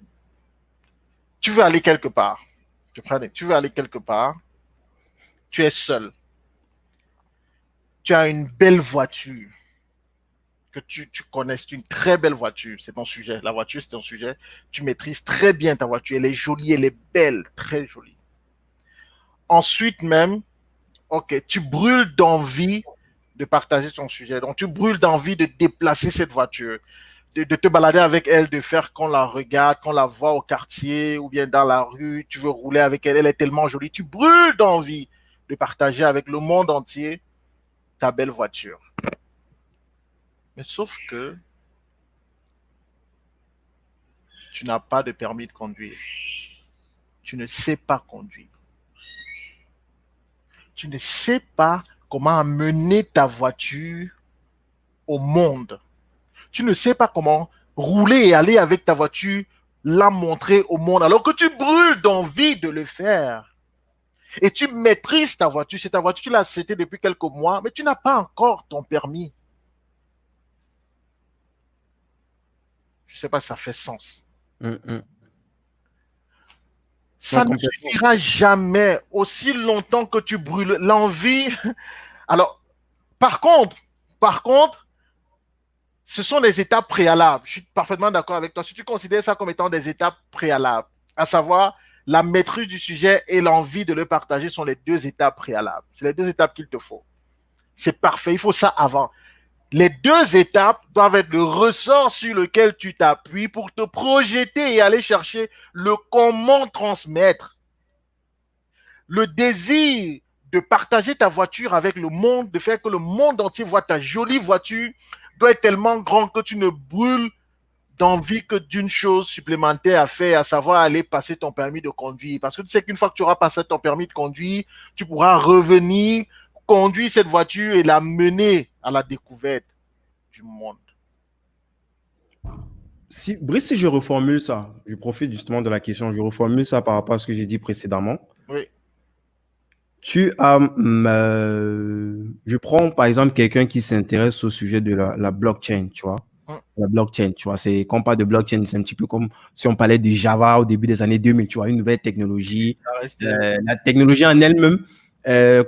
tu veux aller quelque part, tu veux aller quelque part, tu es seul, tu as une belle voiture que tu connais, c'est une très belle voiture, c'est ton sujet, la voiture c'est ton sujet, tu maîtrises très bien ta voiture, elle est jolie, elle est belle, très jolie. Ensuite même, ok, tu brûles d'envie de partager son sujet. Donc, tu brûles d'envie de déplacer cette voiture, de te balader avec elle, de faire qu'on la regarde, qu'on la voit au quartier ou bien dans la rue. Tu veux rouler avec elle, elle est tellement jolie. Tu brûles d'envie de partager avec le monde entier ta belle voiture. Mais sauf que tu n'as pas de permis de conduire. Tu ne sais pas conduire. Tu ne sais pas comment amener ta voiture au monde. Tu ne sais pas comment rouler et aller avec ta voiture, la montrer au monde, alors que tu brûles d'envie de le faire. Et tu maîtrises ta voiture. C'est ta voiture, tu l'as achetée depuis quelques mois, mais tu n'as pas encore ton permis. Je ne sais pas si ça fait sens. Mm. Non, Ça ne complètement. suffira jamais aussi longtemps que tu brûles l'envie. Alors, par contre, ce sont des étapes préalables. Je suis parfaitement d'accord avec toi. Si tu considères ça comme étant des étapes préalables, à savoir la maîtrise du sujet et l'envie de le partager sont les deux étapes préalables. C'est les deux étapes qu'il te faut. C'est parfait. Il faut ça avant. Les deux étapes doivent être le ressort sur lequel tu t'appuies pour te projeter et aller chercher le comment transmettre. Le désir de partager ta voiture avec le monde, de faire que le monde entier voit ta jolie voiture, doit être tellement grand que tu ne brûles d'envie que d'une chose supplémentaire à faire, à savoir aller passer ton permis de conduire. Parce que tu sais qu'une fois que tu auras passé ton permis de conduire, tu pourras revenir, conduire cette voiture et la mener à la découverte du monde. Brice, si je reformule ça, je profite justement de la question, je reformule ça par rapport à ce que j'ai dit précédemment. Oui. Tu as, je prends par exemple quelqu'un qui s'intéresse au sujet de la blockchain, tu vois. Hum. La blockchain, tu vois, c'est quand on parle de blockchain, c'est un petit peu comme si on parlait de Java au début des années 2000, tu vois, une nouvelle technologie. La technologie en elle-même,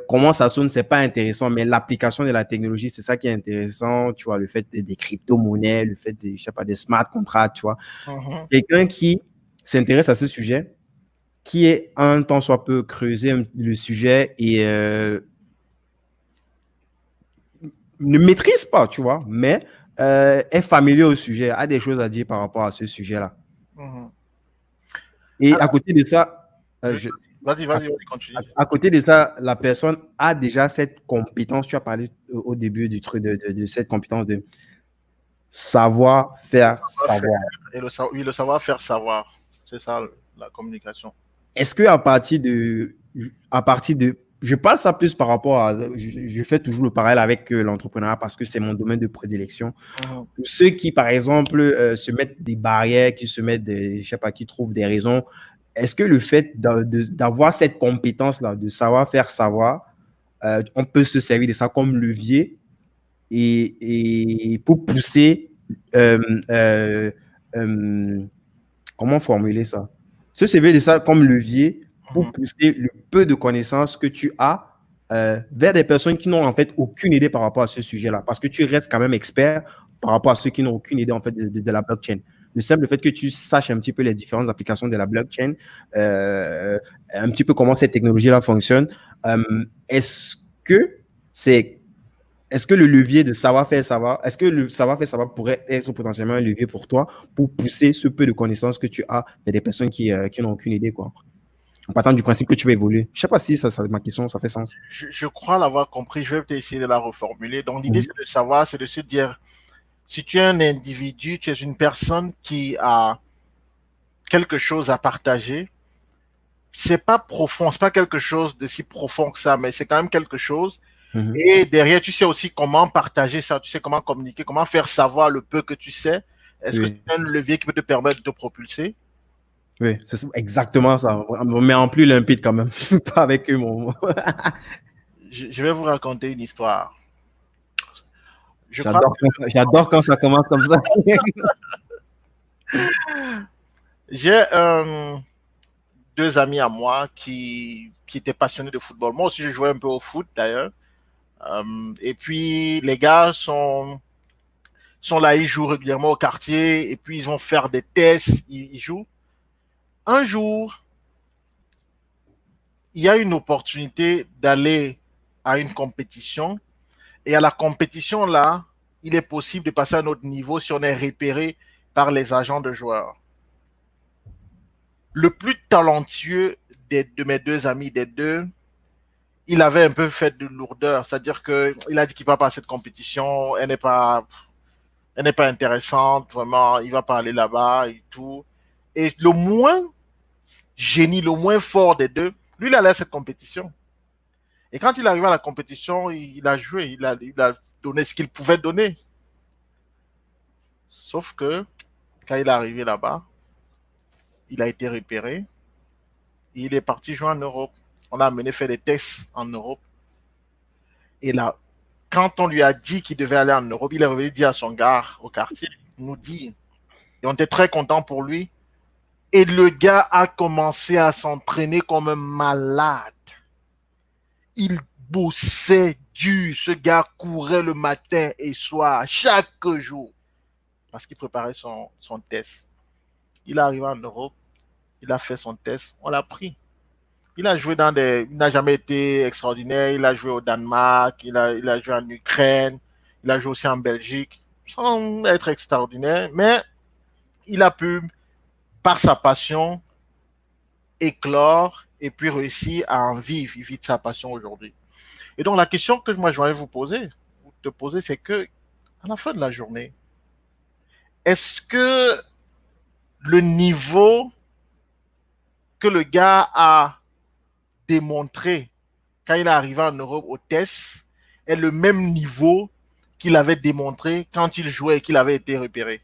comment ça sonne, c'est pas intéressant, mais l'application de la technologie, c'est ça qui est intéressant, tu vois, le fait des crypto-monnaies, le fait des, je sais pas, des smart contracts, tu vois. Quelqu'un qui s'intéresse à ce sujet, qui est un tant soit peu creusé le sujet et ne maîtrise pas, tu vois, mais est familier au sujet, a des choses à dire par rapport à ce sujet-là. Et Alors, à côté de ça, vas-y, continue. à côté de ça, la personne a déjà cette compétence, tu as parlé au début du truc de cette compétence de savoir faire savoir. Et le savoir faire savoir. C'est ça, la communication. Est-ce que à partir de, je parle ça plus par rapport à, je fais toujours le parallèle avec l'entrepreneuriat parce que c'est mon domaine de prédilection. Pour ceux qui, par exemple, se mettent des barrières, qui se mettent des, je sais pas, qui trouvent des raisons, est-ce que le fait d'avoir cette compétence-là, de savoir faire savoir, on peut se servir de ça comme levier et pour pousser, euh, euh, comment formuler ça? Se servir de ça comme levier pour pousser le peu de connaissances que tu as vers des personnes qui n'ont en fait aucune idée par rapport à ce sujet-là. Parce que tu restes quand même expert par rapport à ceux qui n'ont aucune idée en fait de la blockchain. Le simple fait que tu saches un petit peu les différentes applications de la blockchain, un petit peu comment cette technologie-là fonctionne, est-ce que c'est est-ce que le levier de savoir-faire savoir, est-ce que le savoir-faire savoir pourrait être potentiellement un levier pour toi pour pousser ce peu de connaissances que tu as vers des personnes qui n'ont aucune idée, quoi, en partant du principe que tu vas évoluer? Je ne sais pas si ma question, ça fait sens. Je crois l'avoir compris. Je vais peut-être essayer de la reformuler. Donc, l'idée, c'est de savoir, c'est de se dire, si tu es un individu, tu es une personne qui a quelque chose à partager, c'est pas profond, c'est pas quelque chose de si profond que ça, mais c'est quand même quelque chose. Et derrière, tu sais aussi comment partager ça, tu sais comment communiquer, comment faire savoir le peu que tu sais. Est-ce que c'est un levier qui peut te permettre de te propulser? Oui, c'est exactement ça. Mais en plus limpide quand même. Pas avec eux, mon. Je vais vous raconter une histoire. J'adore quand ça commence comme ça. J'ai deux amis à moi qui étaient passionnés de football. Moi aussi, je jouais un peu au foot d'ailleurs. Et puis, les gars sont là, ils jouent régulièrement au quartier et puis ils vont faire des tests, ils jouent. Un jour, il y a une opportunité d'aller à une compétition et à la compétition là, il est possible de passer à un autre niveau si on est repéré par les agents de joueurs. Le plus talentueux de mes deux amis, des deux, il avait un peu fait de lourdeur, c'est-à-dire qu'il a dit qu'il ne va pas à cette compétition, elle n'est pas intéressante, vraiment, il ne va pas aller là-bas et tout. Et le moins génie, le moins fort des deux, lui, il allait à cette compétition. Et quand il arrive à la compétition, il a joué, il a donné ce qu'il pouvait donner. Sauf que Quand il est arrivé là-bas, il a été repéré. Et il est parti jouer en Europe. On a amené faire des tests en Europe. Et là, quand on lui a dit qu'il devait aller en Europe, il est revenu dire à son gars au quartier, il nous dit, et on était très content pour lui. Et le gars a commencé à s'entraîner comme un malade. Il bossait dur. Ce gars courait le matin et soir, chaque jour, parce qu'il préparait son test. Il est arrivé en Europe, il a fait son test, on l'a pris. Il a joué dans des. Il n'a jamais été extraordinaire. Il a joué au Danemark, il a joué en Ukraine, il a joué aussi en Belgique, sans être extraordinaire, mais il a pu, par sa passion, éclore et puis réussir à en vivre. Il vit de sa passion aujourd'hui. Et donc, la question que moi, je voudrais vous te poser, c'est que, à la fin de la journée, est-ce que le niveau que le gars a démontré quand il est arrivé en Europe au test est le même niveau qu'il avait démontré quand il jouait et qu'il avait été repéré?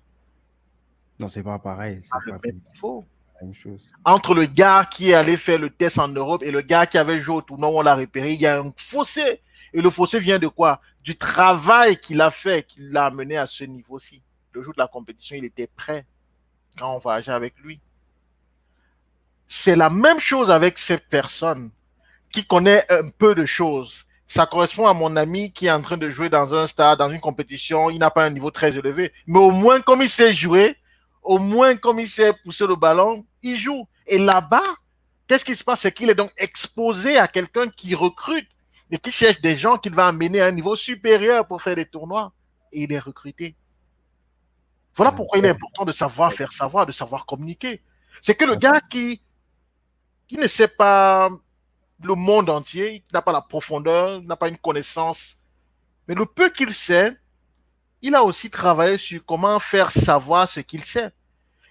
Non, c'est pas pareil. C'est Le pas même niveau. la même chose. Entre le gars qui est allé faire le test en Europe et le gars qui avait joué au tournoi où on l'a repéré, il y a un fossé. Et le fossé vient de quoi? Du travail qu'il a fait, qui l'a amené à ce niveau-ci. Le jour de la compétition, il était prêt quand on voyageait avec lui. C'est la même chose avec cette personne qui connaît un peu de choses. Ça correspond à mon ami qui est en train de jouer dans un stade, dans une compétition. Il n'a pas un niveau très élevé. Mais au moins, comme il sait jouer, au moins, comme il sait pousser le ballon, il joue. Et là-bas, qu'est-ce qui se passe? C'est qu'il est donc exposé à quelqu'un qui recrute et qui cherche des gens qu'il va amener à un niveau supérieur pour faire des tournois. Et il est recruté. Voilà pourquoi il est important de savoir faire savoir, de savoir communiquer. C'est que le gars qui ne sait pas le monde entier, il n'a pas la profondeur, il n'a pas une connaissance. Mais le peu qu'il sait, il a aussi travaillé sur comment faire savoir ce qu'il sait.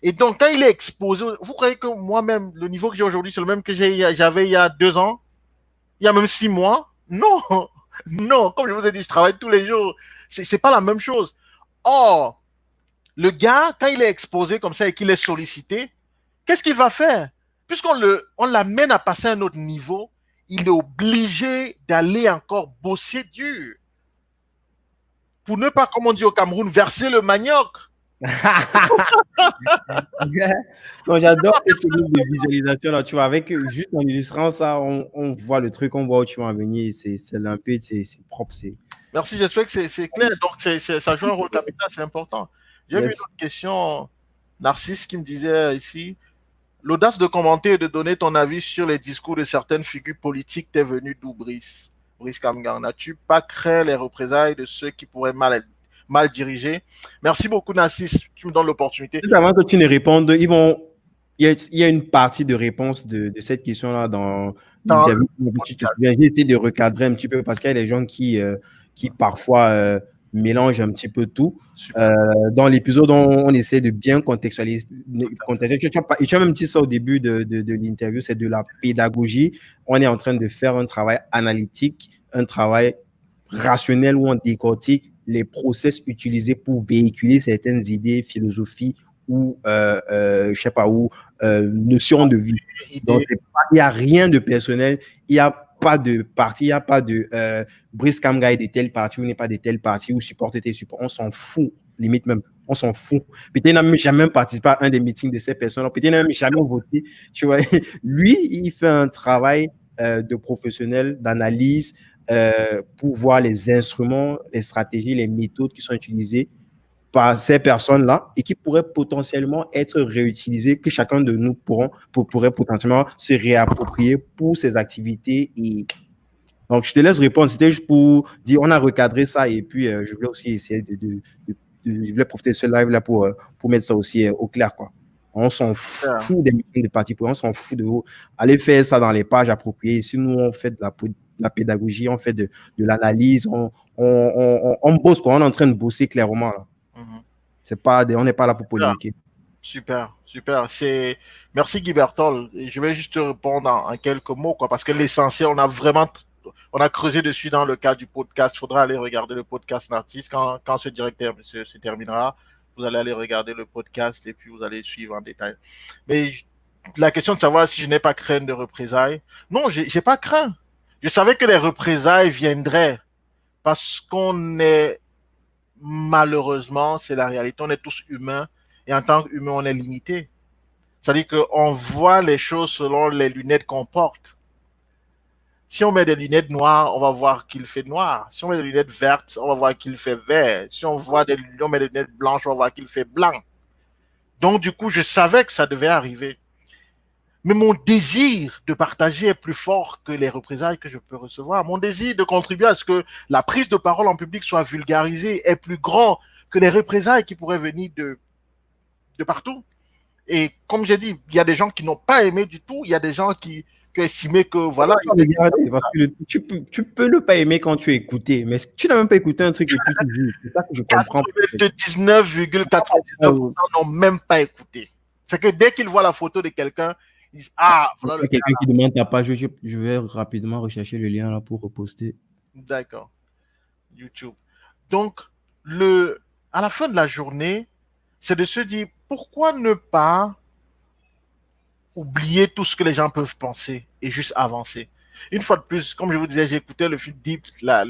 Et donc, quand il est exposé, vous croyez que moi-même, le niveau que j'ai aujourd'hui, c'est le même que j'avais il y a 2 ans, il y a même 6 mois? Non, non, comme je vous ai dit, je travaille tous les jours. C'est pas la même chose. Or, le gars, quand il est exposé comme ça et qu'il est sollicité, qu'est-ce qu'il va faire? On l'amène à passer à un autre niveau, il est obligé d'aller encore bosser dur. Pour ne pas, comme on dit au Cameroun, verser le manioc. Non, j'adore cette technique de visualisation là, tu vois, avec juste en illustrant ça, on voit le truc, on voit où tu vas en venir, c'est limpide, c'est propre, c'est Merci, j'espère que c'est clair. Donc, ça joue un rôle capital, c'est important. J'ai vu une yes. autre question, Narcisse, qui me disait ici, l'audace de commenter et de donner ton avis sur les discours de certaines figures politiques t'est venue d'où, Brice? Brice Kamgar, n'as-tu pas craint les représailles de ceux qui pourraient mal diriger? Merci beaucoup, Narcisse, tu me donnes l'opportunité. Juste avant que tu ne répondes, il y a une partie de réponse de cette question-là dans l'interview. J'ai essayé de recadrer un petit peu parce qu'il y a des gens qui parfois mélangent un petit peu tout. Dans l'épisode, on essaie de bien contextualiser. Et tu as même dit ça au début de l'interview, c'est de la pédagogie. On est en train de faire un travail analytique, un travail rationnel où on décortique les process utilisés pour véhiculer certaines idées, philosophies ou, je sais pas, ou notions de vie. Donc, il n'y a rien de personnel, il n'y a pas de parti, il n'y a pas de Brice Kamga est de tel parti ou n'est pas de tel parti ou supporte tes supports. On s'en fout, limite même. On s'en fout. Peut-être qu'il n'a même jamais participé à un des meetings de ces personnes. Peut-être qu'il n'a même jamais voté. Tu vois, lui, il fait un travail de professionnel, d'analyse, pour voir les instruments, les stratégies, les méthodes qui sont utilisées par ces personnes-là et qui pourraient potentiellement être réutilisées, que chacun de nous pourrait potentiellement se réapproprier pour ses activités. Et donc, je te laisse répondre. C'était juste pour dire, on a recadré ça et puis je voulais aussi essayer je voulais profiter de ce live-là pour mettre ça aussi au clair, quoi. On s'en fout des meetings de partis, on s'en fout de vous. Allez faire ça dans les pages appropriées. Si nous, on fait de la pédagogie, on fait de l'analyse, on bosse, quoi. On est en train de bosser clairement, là. C'est pas, on n'est pas là pour polémiquer. Super, super. Merci Guy Berthold. Je vais juste te répondre en quelques mots, quoi, parce que l'essentiel, on a creusé dessus dans le cadre du podcast. Il faudra aller regarder le podcast Narcisse quand ce directeur se terminera. vous allez aller regarder le podcast et puis vous allez suivre en détail. Mais la question de savoir si je n'ai pas crainte de représailles, non, j'ai pas craint. Je savais que les représailles viendraient parce qu'on est, malheureusement, c'est la réalité, on est tous humains et en tant qu'humains, on est limité. C'est-à-dire qu'on voit les choses selon les lunettes qu'on porte. Si on met des lunettes noires, on va voir qu'il fait noir. Si on met des lunettes vertes, on va voir qu'il fait vert. Si on met des lunettes blanches, on va voir qu'il fait blanc. Donc, du coup, je savais que ça devait arriver. Mais mon désir de partager est plus fort que les représailles que je peux recevoir. Mon désir de contribuer à ce que la prise de parole en public soit vulgarisée est plus grand que les représailles qui pourraient venir de partout. Et comme j'ai dit, il y a des gens qui n'ont pas aimé du tout. Il y a des gens qui estimaient que voilà. Regarder, parce que tu peux ne pas aimer quand tu as écouté, mais tu n'as même pas écouté un truc et puis tu dis, c'est ça que je comprends. 99,99% n'ont même pas écouté. C'est que dès qu'ils voient la photo de quelqu'un, ils disent ah, voilà le quelqu'un qui demande ta page, je vais rapidement rechercher le lien là pour reposter. D'accord. YouTube. Donc, à la fin de la journée, c'est de se dire pourquoi ne pas oublier tout ce que les gens peuvent penser et juste avancer. Une fois de plus, comme je vous disais, j'ai écouté le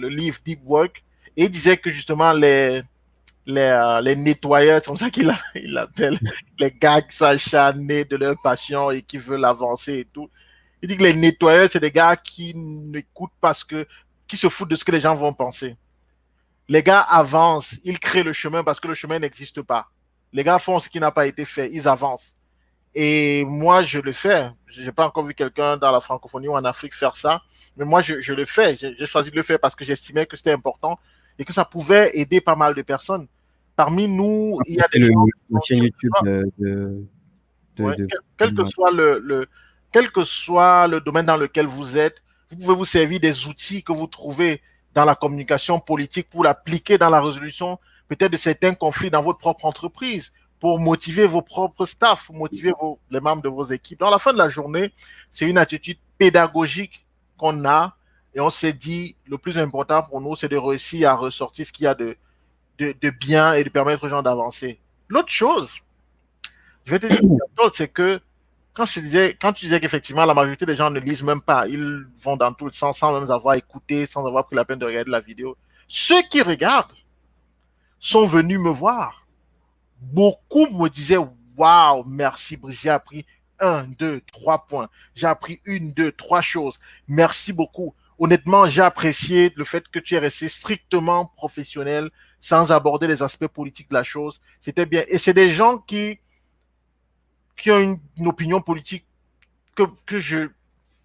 livre Deep Work et il disait que justement les nettoyeurs, c'est comme ça qu'il appelle les gars qui sont acharnés de leur passion et qui veulent avancer et tout. Il dit que les nettoyeurs, c'est des gars qui n'écoutent pas qui se foutent de ce que les gens vont penser. Les gars avancent, ils créent le chemin parce que le chemin n'existe pas. Les gars font ce qui n'a pas été fait, ils avancent. Et moi, je le fais. Je n'ai pas encore vu quelqu'un dans la francophonie ou en Afrique faire ça, mais moi, je le fais. J'ai choisi de le faire parce que j'estimais que c'était important et que ça pouvait aider pas mal de personnes. Parmi nous, il y a des gens... La chaîne YouTube quel que soit le domaine dans lequel vous êtes, vous pouvez vous servir des outils que vous trouvez dans la communication politique pour l'appliquer dans la résolution peut-être de certains conflits dans votre propre entreprise, pour motiver vos propres staffs, pour motiver les membres de vos équipes. Dans la fin de la journée, c'est une attitude pédagogique qu'on a et on s'est dit, le plus important pour nous, c'est de réussir à ressortir ce qu'il y a de bien et de permettre aux gens d'avancer. L'autre chose, je vais te dire, c'est que quand tu disais qu'effectivement, la majorité des gens ne lisent même pas, ils vont dans tout le sens sans même avoir écouté, sans avoir pris la peine de regarder la vidéo. Ceux qui regardent sont venus me voir. Beaucoup me disaient, waouh, merci Brice, j'ai appris 1, 2, 3 points. J'ai appris 1, 2, 3 choses. Merci beaucoup. Honnêtement, j'ai apprécié le fait que tu es resté strictement professionnel, sans aborder les aspects politiques de la chose. C'était bien. Et c'est des gens qui ont une opinion politique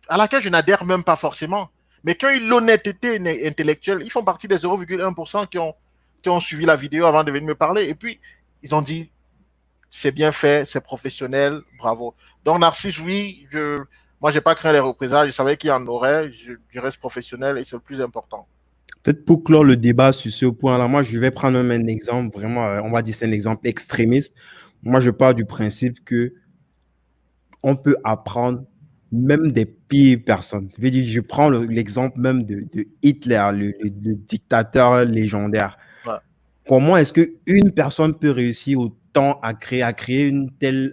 à laquelle je n'adhère même pas forcément, mais qui ont eu l'honnêteté intellectuelle. Ils font partie des 0,1% qui ont suivi la vidéo avant de venir me parler. Et puis, ils ont dit, c'est bien fait, c'est professionnel, bravo. Donc, Narcisse, oui, moi, j'ai pas craint les représailles. Je savais qu'il y en aurait. Je reste professionnel et c'est le plus important. Peut-être pour clore le débat sur ce point-là, moi, je vais prendre même un exemple, vraiment, on va dire c'est un exemple extrémiste. Moi, je pars du principe que on peut apprendre même des pires personnes. Je veux dire, je prends l'exemple même de Hitler, le dictateur légendaire. Ouais. Comment est-ce qu'une personne peut réussir autant à créer une telle...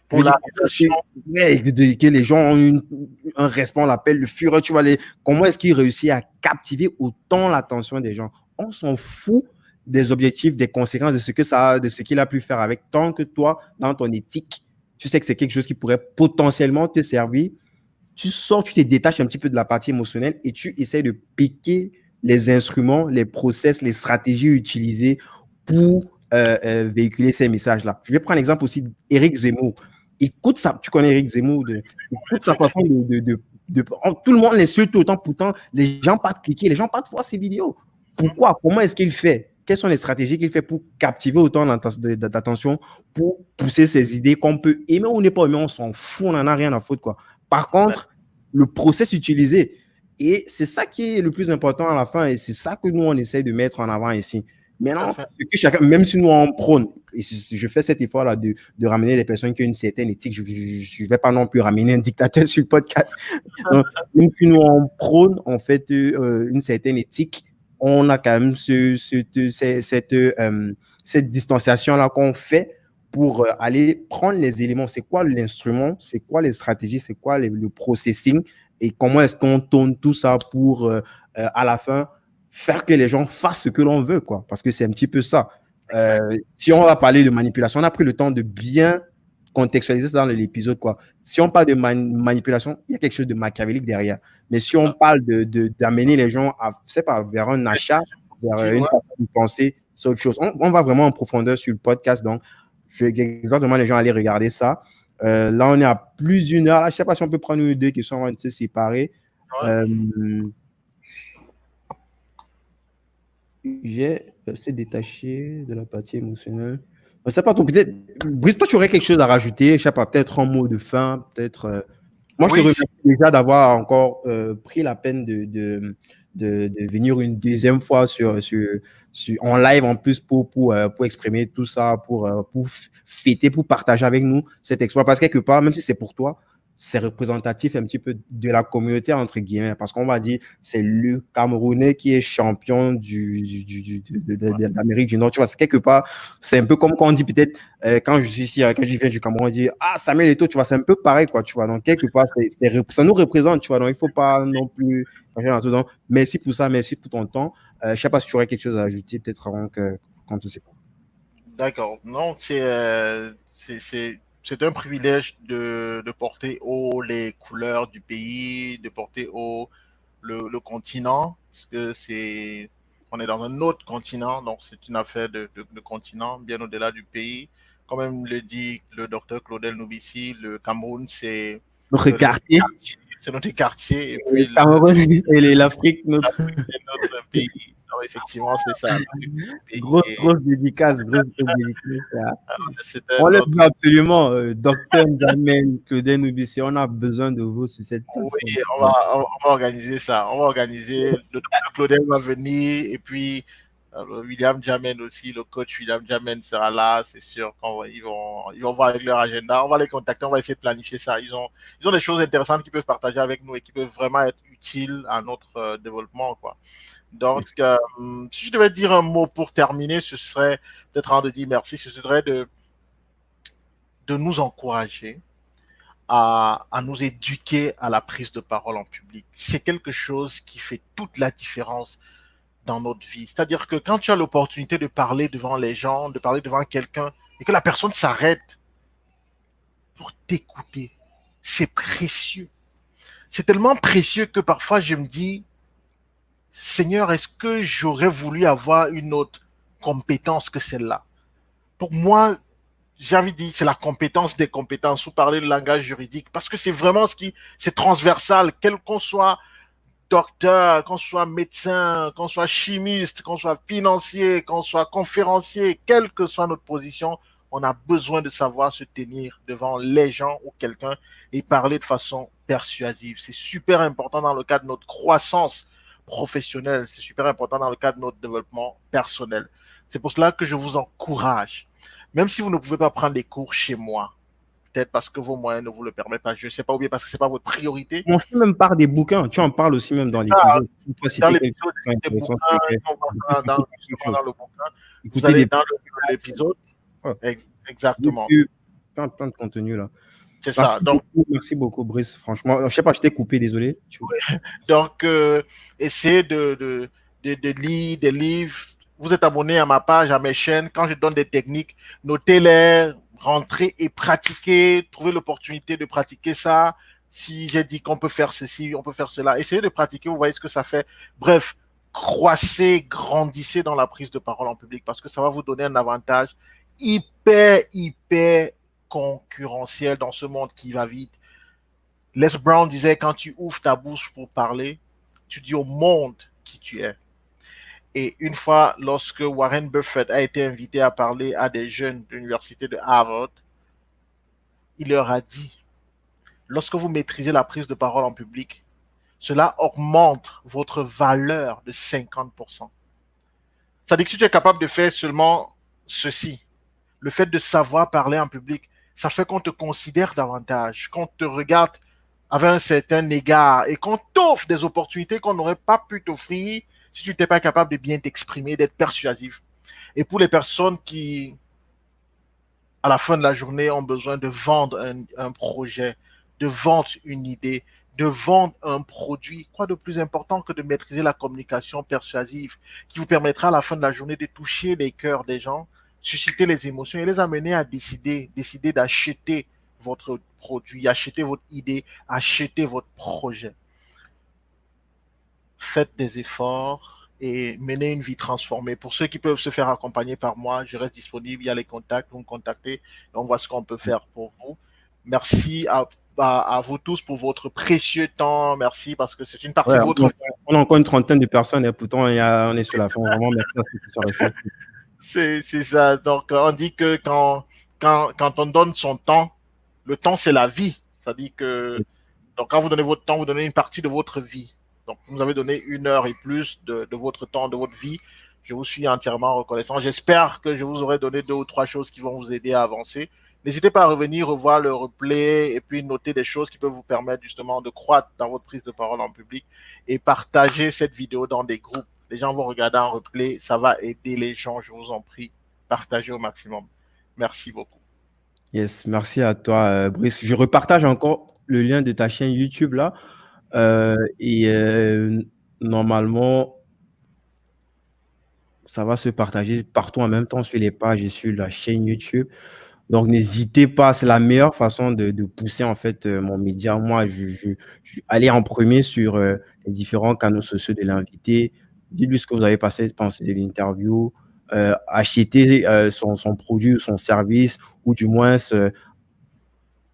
polarisation. Que les gens ont un respect, on l'appelle le fureur, tu vois, comment est-ce qu'il réussit à captiver autant l'attention des gens? On s'en fout des objectifs, des conséquences, de ce qu'il a pu faire avec, tant que toi, dans ton éthique, tu sais que c'est quelque chose qui pourrait potentiellement te servir, tu sors, tu te détaches un petit peu de la partie émotionnelle et tu essaies de piquer les instruments, les process, les stratégies utilisées pour véhiculer ces messages-là. Je vais prendre l'exemple aussi d'Éric Zemmour. Écoute ça, tu connais Éric Zemmour, écoute sa façon tout le monde l'insulte autant, pourtant les gens partent cliquer, les gens partent voir ses vidéos. Pourquoi? Comment est-ce qu'il fait? Quelles sont les stratégies qu'il fait pour captiver autant d'attention, pour pousser ses idées qu'on peut aimer ou ne pas aimer, on s'en fout, on n'en a rien à foutre, quoi. Par contre, le process utilisé, et c'est ça qui est le plus important à la fin, et c'est ça que nous, on essaie de mettre en avant ici. Maintenant, même si nous, on prône, et je fais cet effort-là de ramener des personnes qui ont une certaine éthique, je ne vais pas non plus ramener un dictateur sur le podcast. Donc, même si nous, on prône, en fait, une certaine éthique, on a quand même cette distanciation-là qu'on fait pour aller prendre les éléments. C'est quoi l'instrument? C'est quoi les stratégies? C'est quoi le processing? Et comment est-ce qu'on tourne tout ça pour, à la fin, faire que les gens fassent ce que l'on veut, quoi. Parce que c'est un petit peu ça. Si on va parler de manipulation, on a pris le temps de bien contextualiser ça dans l'épisode, quoi. Si on parle de manipulation, il y a quelque chose de machiavélique derrière. Mais si on parle d'amener les gens à, je sais pas, vers un achat, vers une façon de penser, c'est autre chose. On va vraiment en profondeur sur le podcast, donc je vais exactement les gens aller regarder ça. Là, on est à plus d'une heure. Là, je ne sais pas si on peut prendre une ou deux questions avant de se séparer. J'ai se détaché de la partie émotionnelle. Je ne sais pas, peut-être, Brice, toi, tu aurais quelque chose à rajouter, je ne sais pas, peut-être en mot de fin, peut-être. Moi, je te remercie déjà d'avoir encore pris la peine de venir une deuxième fois en live en plus pour exprimer tout ça, pour fêter, pour partager avec nous cet exploit. Parce que quelque part, même si c'est pour toi, c'est représentatif un petit peu de la communauté, entre guillemets, parce qu'on va dire c'est le Camerounais qui est champion d'Amérique du Nord. Tu vois, c'est quelque part, c'est un peu comme quand on dit peut-être, quand je suis ici, quand je viens du Cameroun, on dit « Ah, Samuel Eto'o », tu vois, c'est un peu pareil, quoi, tu vois. Donc, quelque part, ça nous représente, tu vois. Donc, il ne faut pas non plus... Donc, merci pour ça, merci pour ton temps. Je ne sais pas si tu aurais quelque chose à ajouter, peut-être avant qu'on ne se sépare. D'accord. Non, c'est un privilège de porter haut les couleurs du pays, de porter haut le continent, parce que on est dans un autre continent, donc c'est une affaire de continent, bien au-delà du pays. Comme même le dit le docteur Claudel Noubissi, le Cameroun, c'est notre quartier. C'est notre quartier. Et puis le Cameroun et l'Afrique, notre pays. Alors, effectivement, c'est ça. Grosse dédicace. On le veut absolument, docteur N'Djamène, Claudel Noubissi, on a besoin de vous sur cette plateforme. Oui, on va organiser ça. On va organiser. Le docteur Claudel va venir et puis William N'Djamène aussi, le coach William N'Djamène sera là, c'est sûr qu'ils vont voir avec leur agenda. On va les contacter, on va essayer de planifier ça. Ils ont des choses intéressantes qu'ils peuvent partager avec nous et qui peuvent vraiment être utiles à notre développement, quoi. Donc, si je devais dire un mot pour terminer, ce serait peut-être avant de dire merci, ce serait de nous encourager à nous éduquer à la prise de parole en public. C'est quelque chose qui fait toute la différence dans notre vie. C'est-à-dire que quand tu as l'opportunité de parler devant les gens, de parler devant quelqu'un, et que la personne s'arrête pour t'écouter, c'est précieux. C'est tellement précieux que parfois je me dis, Seigneur, est-ce que j'aurais voulu avoir une autre compétence que celle-là? Pour moi, j'ai envie de dire, c'est la compétence des compétences, vous parlez le langage juridique, parce que c'est vraiment c'est transversal, quel qu'on soit docteur, qu'on soit médecin, qu'on soit chimiste, qu'on soit financier, qu'on soit conférencier, quelle que soit notre position, on a besoin de savoir se tenir devant les gens ou quelqu'un et parler de façon persuasive. C'est super important dans le cadre de notre croissance professionnelle, c'est super important dans le cadre de notre développement personnel. C'est pour cela que je vous encourage, même si vous ne pouvez pas prendre des cours chez moi, peut-être parce que vos moyens ne vous le permettent pas, je ne sais pas, ou bien parce que ce n'est pas votre priorité. On sait même par des bouquins, tu en parles aussi même dans l'épisode. Dans l'épisode, dans le bouquin, vous allez dans l'épisode. Exactement. Plein de contenu là. C'est ça. Donc, merci beaucoup, Brice. Franchement, je ne sais pas, je t'ai coupé, désolé. Donc, essayez de lire des livres. Vous êtes abonné à ma page, à mes chaînes. Quand je donne des techniques, notez-les, rentrez et pratiquez. Trouvez l'opportunité de pratiquer ça. Si j'ai dit qu'on peut faire ceci, on peut faire cela. Essayez de pratiquer, vous voyez ce que ça fait. Bref, croissez, grandissez dans la prise de parole en public parce que ça va vous donner un avantage hyper concurrentiel dans ce monde qui va vite. Les Brown disait, quand tu ouvres ta bouche pour parler, tu dis au monde qui tu es. Et une fois, lorsque Warren Buffett a été invité à parler à des jeunes de l'université de Harvard, il leur a dit, lorsque vous maîtrisez la prise de parole en public, cela augmente votre valeur de 50%. C'est-à-dire que si tu es capable de faire seulement ceci, le fait de savoir parler en public, ça fait qu'on te considère davantage, qu'on te regarde avec un certain égard et qu'on t'offre des opportunités qu'on n'aurait pas pu t'offrir si tu n'étais pas capable de bien t'exprimer, d'être persuasif. Et pour les personnes qui, à la fin de la journée, ont besoin de vendre un projet, de vendre une idée, de vendre un produit, quoi de plus important que de maîtriser la communication persuasive qui vous permettra à la fin de la journée de toucher les cœurs des gens, susciter les émotions et les amener à décider d'acheter votre produit, acheter votre idée, acheter votre projet. Faites des efforts et menez une vie transformée. Pour ceux qui peuvent se faire accompagner par moi, je reste disponible. Il y a les contacts, vous me contactez et on voit ce qu'on peut faire pour vous. Merci à vous tous pour votre précieux temps. Merci parce que c'est une partie Ouais, de votre vie. on a encore une trentaine de personnes et pourtant on est sur la fin. Vraiment, merci à ceux qui sont restés. C'est ça. Donc, on dit que quand on donne son temps, le temps, c'est la vie. Ça dit que donc, quand vous donnez votre temps, vous donnez une partie de votre vie. Donc, vous nous avez donné 1 heure et plus de votre temps, de votre vie. Je vous suis entièrement reconnaissant. J'espère que je vous aurai donné 2 ou 3 choses qui vont vous aider à avancer. N'hésitez pas à revenir, revoir le replay et puis noter des choses qui peuvent vous permettre justement de croître dans votre prise de parole en public et partager cette vidéo dans des groupes. Les gens vont regarder en replay. Ça va aider les gens, je vous en prie. Partagez au maximum. Merci beaucoup. Yes, merci à toi, Brice. Je repartage encore le lien de ta chaîne YouTube là. Et normalement, ça va se partager partout en même temps sur les pages et sur la chaîne YouTube. Donc, n'hésitez pas, c'est la meilleure façon de pousser en fait mon média. Moi, je allez en premier sur les différents canaux sociaux de l'invité. Dites-lui ce que vous avez pensé de l'interview. Achetez son produit ou son service, ou du moins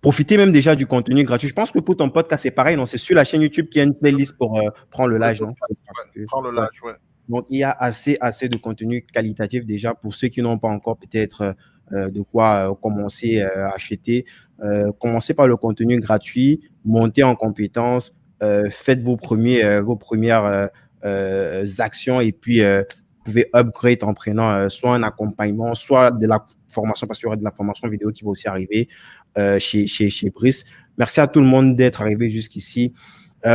profitez même déjà du contenu gratuit. Je pense que pour ton podcast, c'est pareil, non? C'est sur la chaîne YouTube qu'il y a une playlist pour prendre le live, non? Prends le Ouais. large, ouais. Donc, il y a assez de contenu qualitatif déjà pour ceux qui n'ont pas encore peut-être de quoi commencer à acheter. Commencez par le contenu gratuit, montez en compétences, faites vos premières actions et puis vous pouvez upgrade en prenant soit un accompagnement, soit de la formation, parce qu'il y aura de la formation vidéo qui va aussi arriver chez Brice. Merci à tout le monde d'être arrivé jusqu'ici.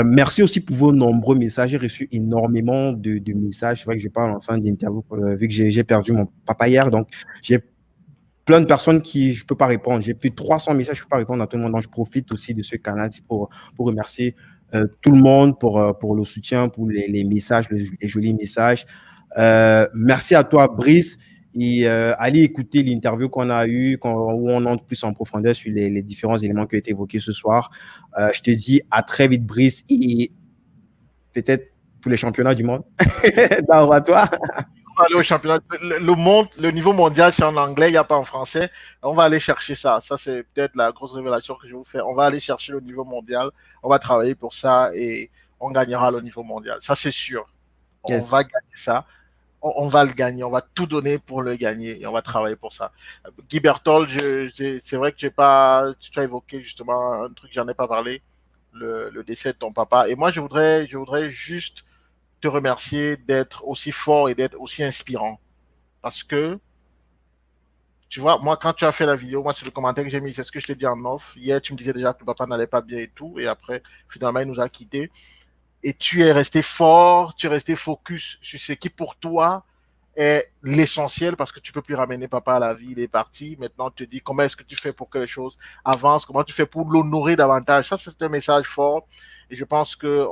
Merci aussi pour vos nombreux messages. J'ai reçu énormément de messages. C'est vrai que je parle en fin d'interview, vu que j'ai perdu mon papa hier. Donc, j'ai plein de personnes qui je ne peux pas répondre. J'ai plus de 300 messages, je ne peux pas répondre à tout le monde. Donc, je profite aussi de ce canal pour remercier tout le monde pour le soutien, pour les messages, les jolis messages. Merci à toi, Brice. Et allez écouter l'interview qu'on a eue, où on entre plus en profondeur sur les différents éléments qui ont été évoqués ce soir. Je te dis à très vite, Brice, et peut-être pour les championnats du monde. Au à toi. On va aller au championnat. Le niveau mondial, c'est en anglais, il n'y a pas en français. On va aller chercher ça. Ça, c'est peut-être la grosse révélation que je vais vous faire. On va aller chercher le niveau mondial. On va travailler pour ça et on gagnera le niveau mondial. Ça, c'est sûr. On Yes. va gagner ça. On va le gagner. On va tout donner pour le gagner et on va travailler pour ça. Guy Berthold, c'est vrai que tu as évoqué justement un truc, j'en ai pas parlé, le décès de ton papa. Et moi, je voudrais juste te remercier d'être aussi fort et d'être aussi inspirant. Parce que, tu vois, moi, quand tu as fait la vidéo, moi, c'est le commentaire que j'ai mis, c'est ce que je t'ai dit en off. Hier, tu me disais déjà que ton papa n'allait pas bien et tout. Et après, finalement, il nous a quittés. Et tu es resté fort, tu es resté focus sur ce qui, pour toi, est l'essentiel parce que tu peux plus ramener papa à la vie, il est parti. Maintenant, tu te dis comment est-ce que tu fais pour que les choses avancent, comment tu fais pour l'honorer davantage. Ça, c'est un message fort et je pense que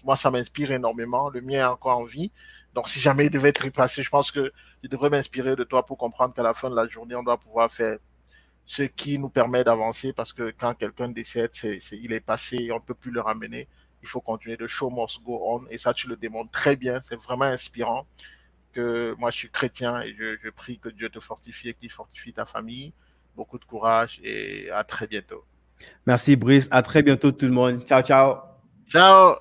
moi, ça m'inspire énormément. Le mien est encore en vie. Donc, si jamais il devait être replacé, je pense que je devrais m'inspirer de toi pour comprendre qu'à la fin de la journée, on doit pouvoir faire ce qui nous permet d'avancer parce que quand quelqu'un décède, il est passé, on ne peut plus le ramener. Il faut continuer. The show must go on. Et ça, tu le démontres très bien. C'est vraiment inspirant que moi, je suis chrétien et je prie que Dieu te fortifie et qu'il fortifie ta famille. Beaucoup de courage et à très bientôt. Merci, Brice. À très bientôt, tout le monde. Ciao, ciao. Ciao.